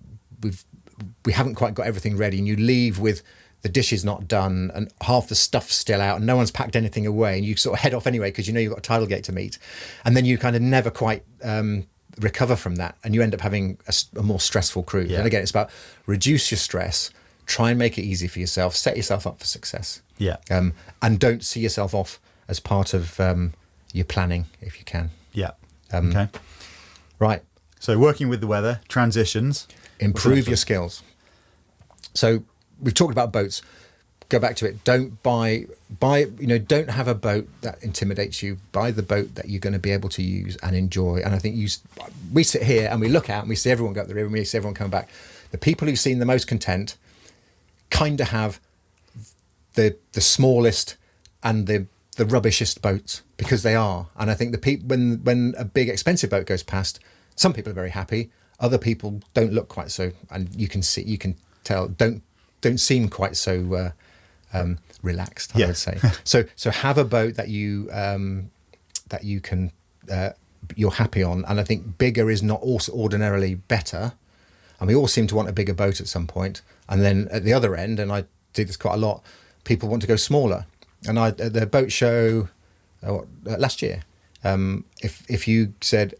we haven't quite got everything ready and you leave with the dishes not done and half the stuff's still out and no one's packed anything away, and you sort of head off anyway because you know you've got a tidal gate to meet, and then you kind of never quite recover from that, and you end up having a more stressful cruise. And again, it's about reduce your stress, try and make it easy for yourself, set yourself up for success, and don't see yourself off as part of your planning if you can. Okay. Right. So working with the weather, transitions. Improve your skills. So we've talked about boats. Go back to it. Don't don't have a boat that intimidates you. Buy the boat that you're going to be able to use and enjoy. And I think we sit here and we look out and we see everyone go up the river and we see everyone come back. The people who've seen the most content kind of have the smallest and the rubbishest boats, because they are. And I think the people, when a big expensive boat goes past, some people are very happy. Other people don't look quite so, and you can tell, don't seem quite so relaxed, I would say. So have a boat that you can you're happy on, and I think bigger is not also ordinarily better. And we all seem to want a bigger boat at some point. And then at the other end, and I do this quite a lot, people want to go smaller. And at the boat show last year, if you said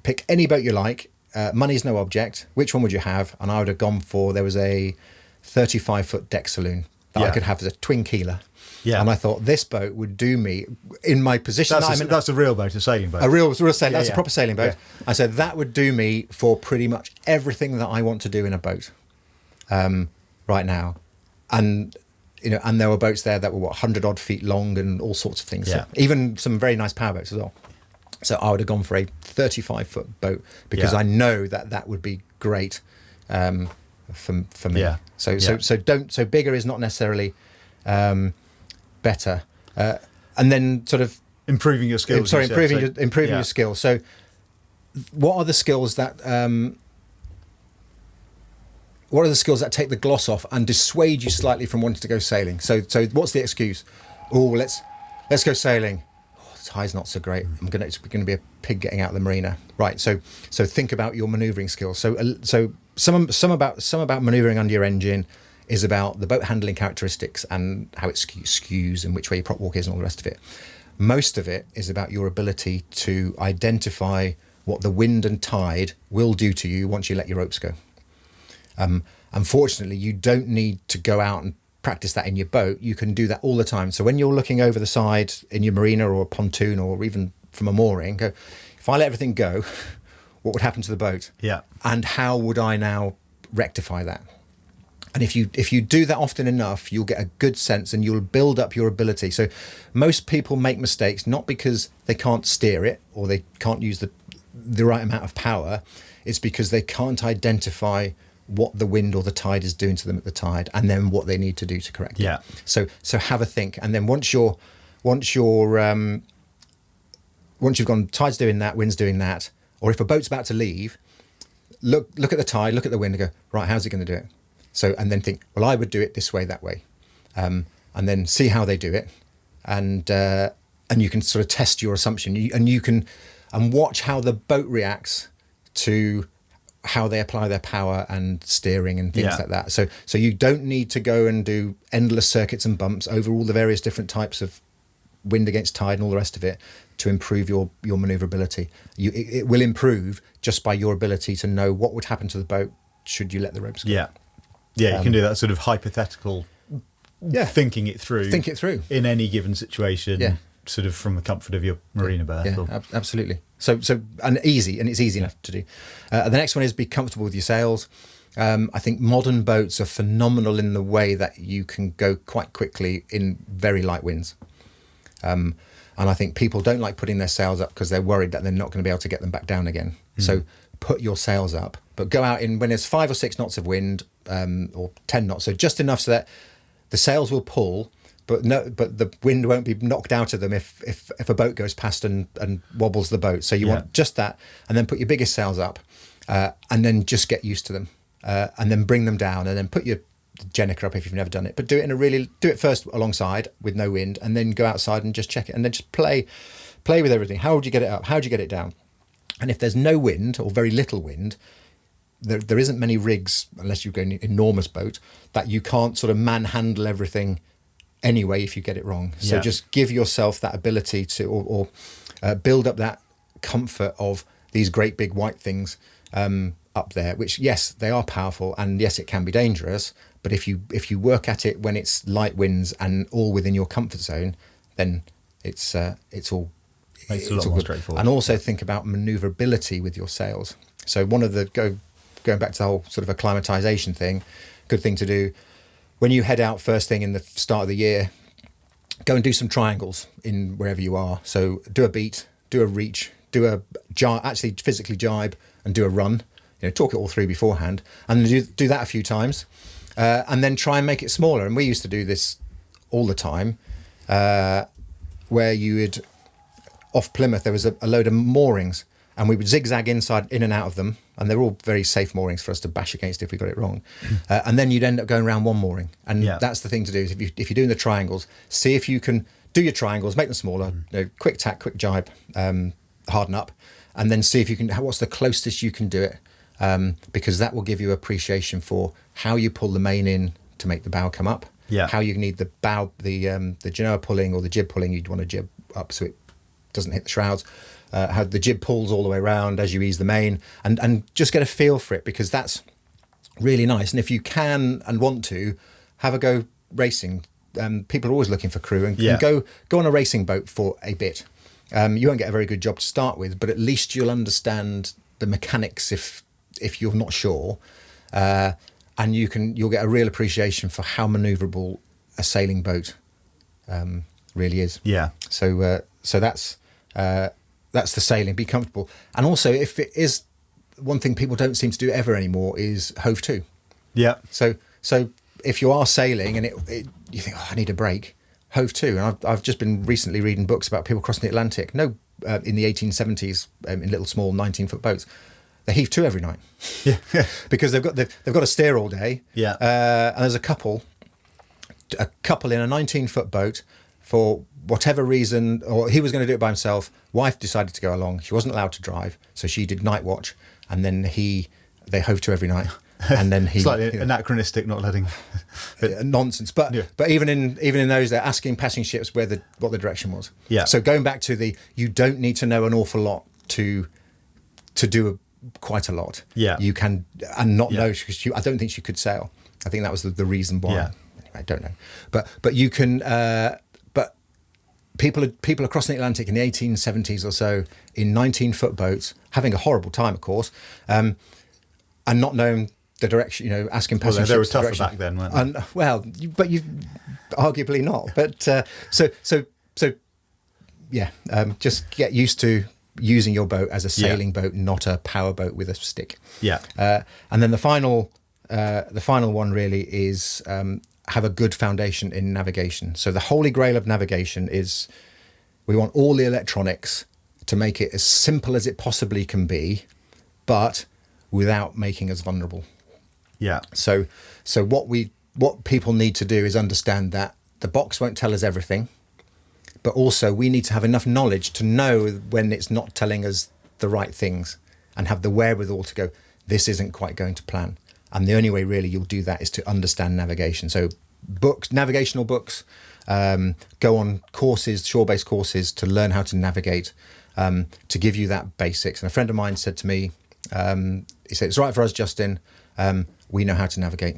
pick any boat you like. Money's no object. Which one would you have? And I would have gone for, there was a 35-foot deck saloon that I could have as a twin keeler. Yeah. And I thought this boat would do me in my position. That's a real boat, a sailing boat. A real sailing. That's a proper sailing boat. Yeah. I said that would do me for pretty much everything that I want to do in a boat right now. And and there were boats there that were 100 odd feet long and all sorts of things. Yeah. So even some very nice powerboats as well. So I would have gone for a 35-foot boat because I know that would be great for me. Yeah. So bigger is not necessarily better. And then sort of improving your skills. Improving your skills. So what are the skills that take the gloss off and dissuade you slightly from wanting to go sailing? So what's the excuse? Oh, let's go sailing. Tide's not so great. It's going to be a pig getting out of the marina, right? So think about your manoeuvring skills. So some about manoeuvring under your engine is about the boat handling characteristics and how it skews and which way your prop walk is and all the rest of it. Most of it is about your ability to identify what the wind and tide will do to you once you let your ropes go. Unfortunately, you don't need to go out and practice that in your boat. You can do that all the time. So when you're looking over the side in your marina or a pontoon or even from a mooring, go, if I let everything go, what would happen to the boat? Yeah. And how would I now rectify that? And if you do that often enough, you'll get a good sense and you'll build up your ability. So most people make mistakes not because they can't steer it or they can't use the right amount of power. It's because they can't identify what the wind or the tide is doing to them at the tide, and then what they need to do to correct it. So have a think, and then once you've gone, tide's doing that, wind's doing that, or if a boat's about to leave, look at the tide, look at the wind, and go, right, how's it going to do it? So, and then think, well, I would do it this way, that way, and then see how they do it, and you can sort of test your assumption, and watch how the boat reacts to how they apply their power and steering and things like that. So you don't need to go and do endless circuits and bumps over all the various different types of wind against tide and all the rest of it to improve your manoeuvrability. It will improve just by your ability to know what would happen to the boat should you let the ropes go. Yeah, you can do that sort of hypothetical thinking it through. Think it through in any given situation. Yeah. Sort of from the comfort of your marina berth. Yeah, absolutely. So and it's easy enough to do. The next one is be comfortable with your sails. I think modern boats are phenomenal in the way that you can go quite quickly in very light winds. And I think people don't like putting their sails up because they're worried that they're not going to be able to get them back down again. So put your sails up, but go out in when there's 5 or 6 knots of wind, or 10 knots, so just enough so that the sails will pull, but the wind won't be knocked out of them if a boat goes past and wobbles the boat. So you want just that, and then put your biggest sails up, and then just get used to them, and then bring them down, and then put your Jenica up if you've never done it. But do it first alongside with no wind, and then go outside and just check it, and then just play with everything. How would you get it up? How would you get it down? And if there's no wind or very little wind, there isn't many rigs, unless you go in an enormous boat, that you can't sort of manhandle everything anyway if you get it wrong. So just give yourself that ability to, or build up that comfort of these great big white things up there, which, yes, they are powerful, and yes, it can be dangerous, but if you work at it when it's light winds and all within your comfort zone, then it's all makes it a lot more straightforward. And also think about manoeuvrability with your sails. So one of the going back to the whole sort of acclimatization thing, good thing to do when you head out first thing in the start of the year, go and do some triangles in wherever you are. So do a beat, do a reach, do a actually physically jibe, and do a run. Talk it all through beforehand, and do that a few times, and then try and make it smaller. And we used to do this all the time, where you would, off Plymouth, there was a load of moorings, and we would zigzag in and out of them, and they're all very safe moorings for us to bash against if we got it wrong. And then you'd end up going around one mooring, and that's the thing to do. Is if you're doing the triangles, see if you can do your triangles, make them smaller, quick tack, quick jibe, harden up, and then see if you can. What's the closest you can do it? Because that will give you appreciation for how you pull the main in to make the bow come up. How you need the bow, the genoa pulling or the jib pulling. You'd want to jib up so it doesn't hit the shrouds. How the jib pulls all the way around as you ease the main, and just get a feel for it, because that's really nice. And if you can and want to, have a go racing. People are always looking for crew, and go on a racing boat for a bit. You won't get a very good job to start with, but at least you'll understand the mechanics if you're not sure, and you'll get a real appreciation for how manoeuvrable a sailing boat really is. So that's the sailing. Be comfortable. And also, if it is one thing people don't seem to do ever anymore, is hove to. So if you are sailing and you think, I need a break, hove to. And I've just been recently reading books about people crossing the Atlantic. In the 1870s, in little small 19-foot boats, they heave to every night. Because they've got to steer all day. And there's a couple in a 19-foot boat, for whatever reason, or he was going to do it by himself. Wife decided to go along. She wasn't allowed to drive, so she did night watch, and then they hove to every night. And then he slightly anachronistic, not letting nonsense. But even in those, they're asking passing ships what the direction was. So going back to you don't need to know an awful lot to do quite a lot. You can and not know, because I don't think she could sail. I think that was the reason why. Anyway, I don't know, but you can. But people are crossing the Atlantic in the 1870s or so in 19-foot boats, having a horrible time, of course, and not knowing the direction. Asking passing ships. They were tougher direction. back then, weren't they? But you arguably not. But just get used to using your boat as a sailing boat, not a power boat with a stick. And then the final one really is have a good foundation in navigation. So the holy grail of navigation is we want all the electronics to make it as simple as it possibly can be, but without making us vulnerable. So what people need to do is understand that the box won't tell us everything, but also we need to have enough knowledge to know when it's not telling us the right things, and have the wherewithal to go, this isn't quite going to plan. And the only way really you'll do that is to understand navigation. So navigational books, go on courses, shore-based courses to learn how to navigate, to give you that basics. And a friend of mine said to me, he said, it's right for us, Justin. We know how to navigate.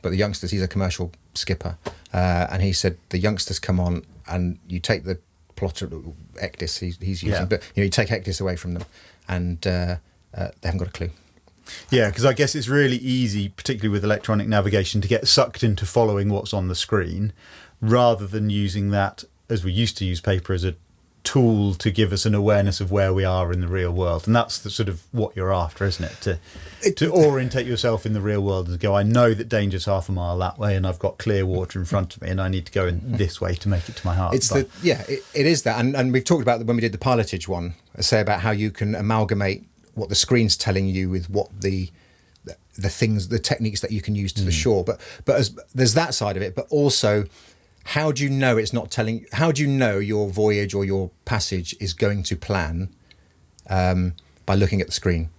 But the youngsters, he's a commercial skipper. and he said the youngsters come on and you take the plotter ecdis he's using, but you take ecdis away from them, and they haven't got a clue. Yeah, because I guess it's really easy, particularly with electronic navigation, to get sucked into following what's on the screen, rather than using that, as we used to use paper, as a tool to give us an awareness of where we are in the real world. And that's the sort of what you're after, isn't it? To orientate yourself in the real world and go, I know that danger's half a mile that way, and I've got clear water in front of me, and I need to go in this way to make it to my heart. It is that. And we've talked about when we did the pilotage one, say about how you can amalgamate what the screen's telling you with what the things, the techniques that you can use to the shore. But there's that side of it, but also, how do you know it's not telling? How do you know your voyage or your passage is going to plan by looking at the screen?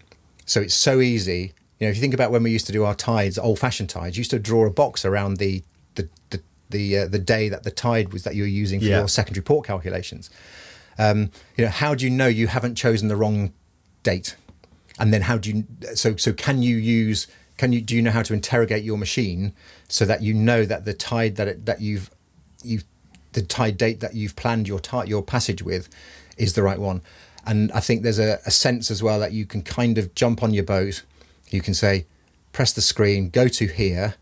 So it's so easy. If you think about when we used to do our tides, old-fashioned tides, you used to draw a box around the day that the tide was that you were using for your secondary port calculations. How do you know you haven't chosen the wrong date? And then how do you? So can you use? Do you know how to interrogate your machine so that you know that the tide the tide date that you've planned your passage with is the right one? And I think there's a sense as well that you can kind of jump on your boat. You can say, press the screen, go to here,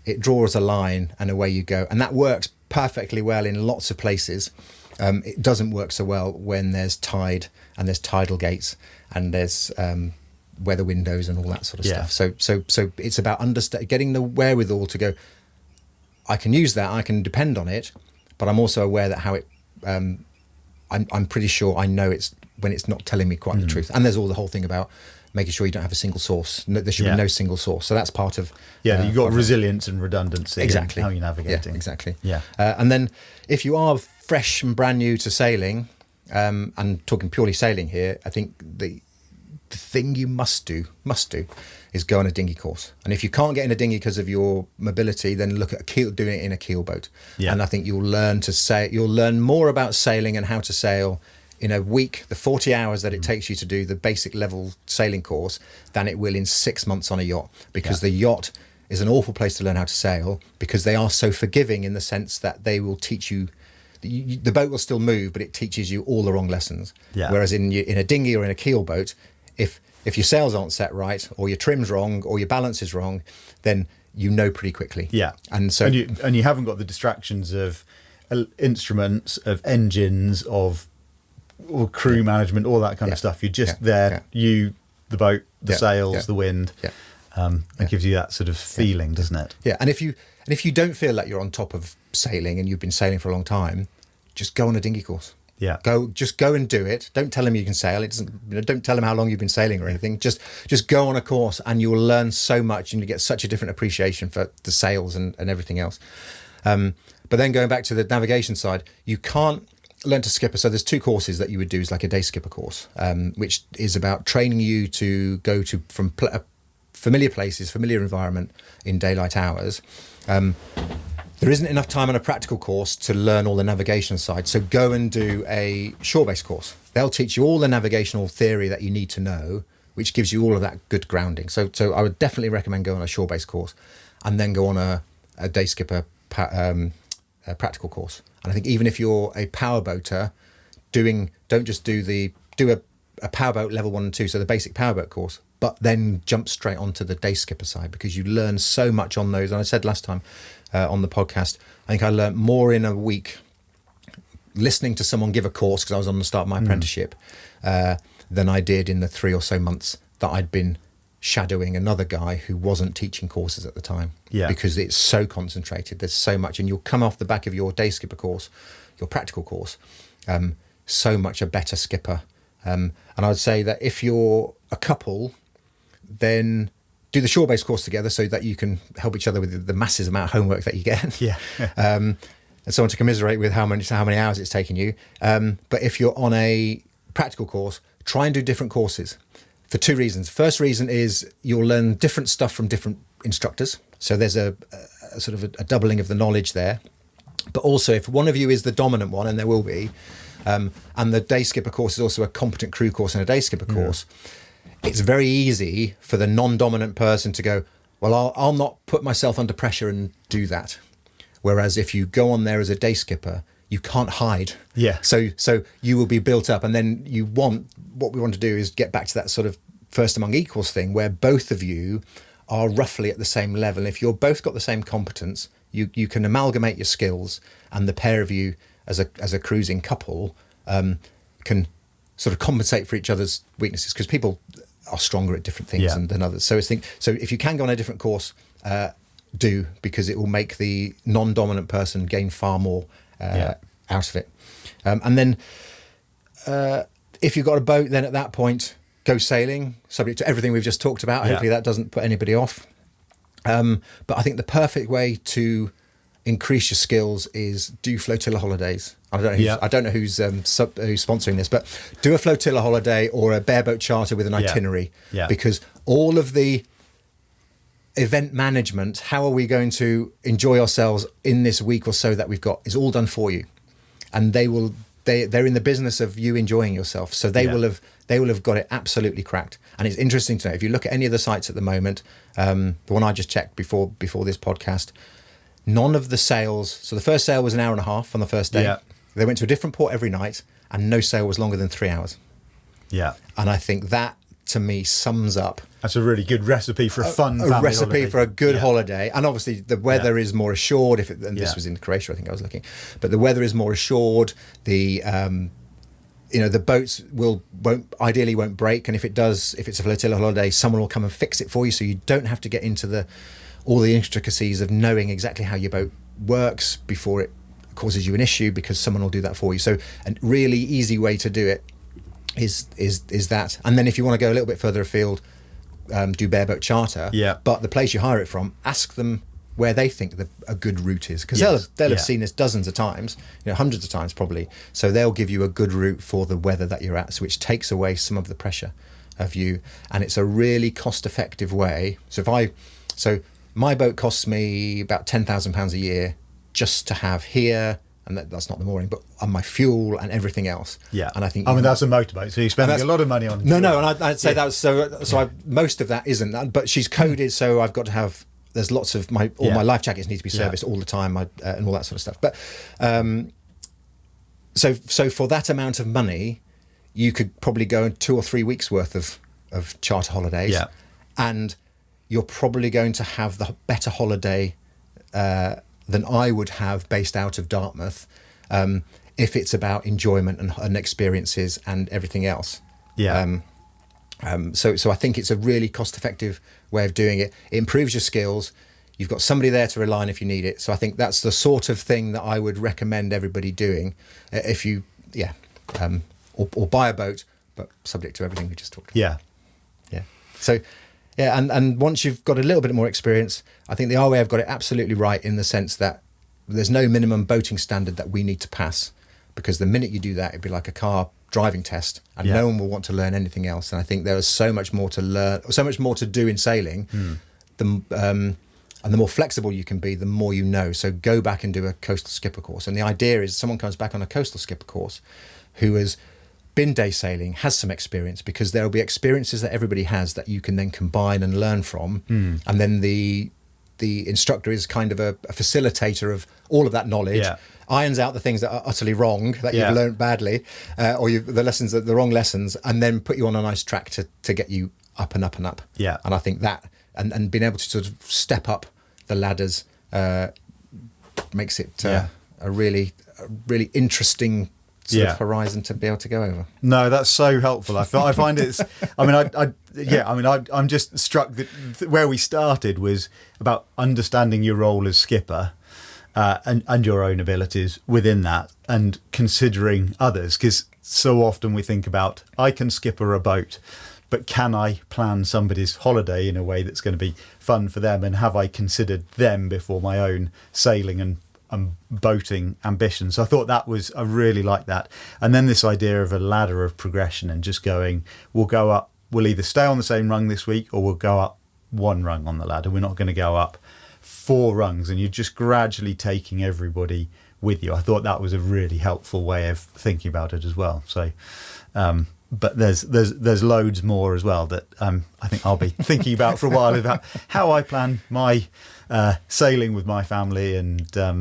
it draws a line, and away you go. And that works perfectly well in lots of places. It doesn't work so well when there's tide and there's tidal gates and there's weather windows and all that sort of stuff. So it's about getting the wherewithal to go, I can use that, I can depend on it, but I'm also aware that how it, I'm pretty sure I know it's when it's not telling me quite the truth. And there's the whole thing about making sure you don't have a single source. There should be no single source. So that's part of... you've got resilience and redundancy. Exactly. And how you're navigating. Yeah, exactly. Yeah. And then if you are fresh and brand new to sailing, and talking purely sailing here, I think the thing you must do is go on a dinghy course. And if you can't get in a dinghy because of your mobility, then look at doing it in a keel boat. Yeah. And I think you'll learn more about sailing and how to sail in a week, the 40 hours that it takes you to do the basic level sailing course, than it will in 6 months on a yacht. Because the yacht is an awful place to learn how to sail, because they are so forgiving in the sense that they will teach you. The boat will still move, but it teaches you all the wrong lessons. Yeah. Whereas in a dinghy or in a keel boat, if your sails aren't set right, or your trim's wrong, or your balance is wrong, then you know pretty quickly. Yeah. And so and you haven't got the distractions of instruments, of engines, of crew management, all that kind of stuff. You're just there. You, the boat, the sails, the wind. Yeah. It gives you that sort of feeling, doesn't it? Yeah. And if you don't feel like you're on top of sailing and you've been sailing for a long time, just go on a dinghy course. Yeah. Just go and do it. Don't tell them you can sail. It doesn't. Don't tell them how long you've been sailing or anything. Just go on a course, and you'll learn so much, and you get such a different appreciation for the sails and everything else. But then going back to the navigation side, you can't learn to skipper. So there's 2 courses that you would do, is like a day skipper course, which is about training you to go to from familiar places, familiar environment in daylight hours. There isn't enough time on a practical course to learn all the navigation side. So go and do a shore-based course. They'll teach you all the navigational theory that you need to know, which gives you all of that good grounding. So I would definitely recommend going on a shore-based course, and then go on a day skipper a practical course. And I think even if you're a powerboater, don't just do a powerboat level 1 and 2, so the basic powerboat course, but then jump straight onto the day skipper side, because you learn so much on those. And I said last time on the podcast, I think I learned more in a week listening to someone give a course, because I was on the start of my apprenticeship, than I did in the 3 or so months that I'd been shadowing another guy who wasn't teaching courses at the time. Yeah. Because it's so concentrated, there's so much, and you'll come off the back of your day skipper course, your practical course, so much a better skipper. And I would say that if you're a couple, then do the shore-based course together, so that you can help each other with the massive amount of homework that you get. Yeah. And someone to commiserate with how many hours it's taking you. But if you're on a practical course, try and do different courses for 2 reasons. First reason is you'll learn different stuff from different instructors. So there's a sort of a doubling of the knowledge there. But also, if one of you is the dominant one, and there will be, and the day skipper course is also a competent crew course and a day skipper course, it's very easy for the non-dominant person to go, well, I'll not put myself under pressure and do that. Whereas if you go on there as a day skipper, you can't hide. Yeah. So you will be built up, and then what we want to do is get back to that sort of first among equals thing, where both of you are roughly at the same level. If you're both got the same competence, you can amalgamate your skills, and the pair of you as a cruising couple can sort of compensate for each other's weaknesses, because people are stronger at different things than others. So if you can go on a different course, do, because it will make the non-dominant person gain far more out of it. And then if you've got a boat, then at that point, go sailing, subject to everything we've just talked about. Hopefully that doesn't put anybody off. But I think the perfect way to increase your skills is do flotilla holidays. I don't know who's sponsoring this, but do a flotilla holiday or a bareboat charter with an itinerary, because all of the event management, how are we going to enjoy ourselves in this week or so that we've got, is all done for you. And they're in the business of you enjoying yourself, so they will have got it absolutely cracked. And it's interesting to know, if you look at any of the sites at the moment, the one I just checked before this podcast, none of the sails, so the first sail was an hour and a half on the first day. They went to a different port every night, and no sail was longer than 3 hours. And I think that, to me, sums up. That's a really good recipe for a fun family recipe holiday. For a good holiday. And obviously the weather is more assured. This was in Croatia, I think I was looking, but the weather is more assured. The the boats won't break, and if it's a flotilla holiday, someone will come and fix it for you, so you don't have to get into all the intricacies of knowing exactly how your boat works before it causes you an issue, because someone will do that for you. So a really easy way to do it is that. And then if you want to go a little bit further afield, do bareboat charter. But the place you hire it from, ask them where they think a good route is, because they'll have seen this dozens of times, hundreds of times probably. So they'll give you a good route for the weather that you're at, so which takes away some of the pressure of you. And it's a really cost-effective way. So my boat costs me about £10,000 a year just to have here, and that's not the mooring, but on my fuel and everything else. And I think that's a motorboat, so you're spending a lot of money on. No, and I'd say that's so. Most of that isn't, but she's coded, so I've got to have. There's lots of my life jackets need to be serviced all the time, and all that sort of stuff. But so for that amount of money, you could probably go 2 or 3 weeks worth of charter holidays, and you're probably going to have the better holiday than I would have based out of Dartmouth, if it's about enjoyment and experiences and everything else. So I think it's a really cost-effective way of doing it. It improves your skills. You've got somebody there to rely on if you need it. So I think that's the sort of thing that I would recommend everybody doing if you, or buy a boat, but subject to everything we just talked about. So, and once you've got a little bit more experience, I think the RWA have got it absolutely right in the sense that there's no minimum boating standard that we need to pass, because the minute you do that, it'd be like a car driving test, and no one will want to learn anything else. And I think there is so much more to learn, so much more to do in sailing. And the more flexible you can be, the more you know. So go back and do a coastal skipper course. And the idea is someone comes back on a coastal skipper course who has been day sailing, has some experience, because there will be experiences that everybody has that you can then combine and learn from. And then the instructor is kind of a facilitator of all of that knowledge, irons out the things that are utterly wrong, that you've learned badly, or the wrong lessons, and then put you on a nice track to get you up and up and up. And I think that, and being able to sort of step up the ladders makes it a really interesting sort of horizon to be able to go over. No, that's so helpful. I find it's. I'm just struck that where we started was about understanding your role as skipper, and your own abilities within that, and considering others, because so often we think about, I can skipper a boat, but can I plan somebody's holiday in a way that's going to be fun for them, and have I considered them before my own sailing and boating ambitions? So I thought I really liked that. And then this idea of a ladder of progression, and just going, we'll either stay on the same rung this week, or we'll go up 1 rung on the ladder. We're not going to go up 4 rungs, and you're just gradually taking everybody with you. I thought that was a really helpful way of thinking about it as well. So but there's loads more as well that I think I'll be thinking about for a while, about how I plan my sailing with my family. And I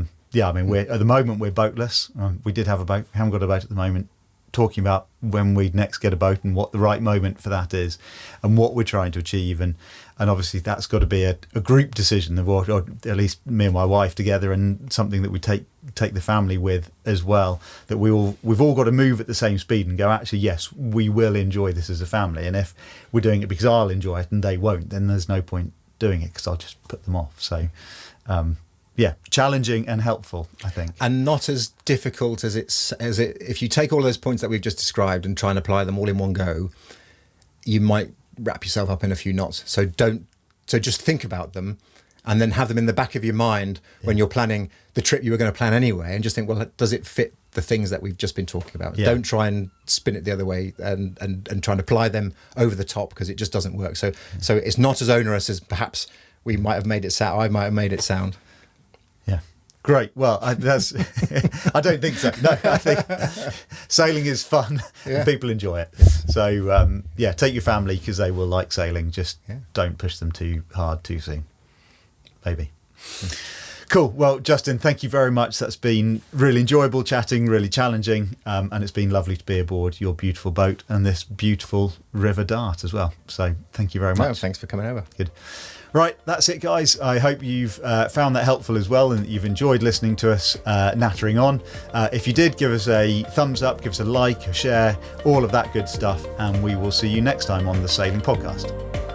mean, at the moment we're boatless. We did have a boat, haven't got a boat at the moment. Talking about when we'd next get a boat and what the right moment for that is, and what we're trying to achieve, and obviously that's got to be a group decision, or at least me and my wife together, and something that we take the family with as well. That we've all got to move at the same speed and go, actually, yes, we will enjoy this as a family, and if we're doing it because I'll enjoy it and they won't, then there's no point doing it because I'll just put them off. So. Challenging and helpful, I think, and not as difficult as it. If you take all those points that we've just described and try and apply them all in one go, you might wrap yourself up in a few knots. So just think about them, and then have them in the back of your mind when you're planning the trip you were going to plan anyway, and just think, well, does it fit the things that we've just been talking about? Yeah. Don't try and spin it the other way and try and apply them over the top, because it just doesn't work. So it's not as onerous as perhaps we might have made it sound. I might have made it sound. Great. Well, I don't think so. No, I think sailing is fun and people enjoy it. So, take your family because they will like sailing. Just don't push them too hard too soon. Maybe. Cool. Well, Justin, thank you very much. That's been really enjoyable chatting, really challenging. And it's been lovely to be aboard your beautiful boat and this beautiful River Dart as well. So thank you very much. No, thanks for coming over. Good. Right, that's it, guys. I hope you've found that helpful as well, and that you've enjoyed listening to us nattering on. If you did, give us a thumbs up, give us a like, a share, all of that good stuff, and we will see you next time on the Sailing Podcast.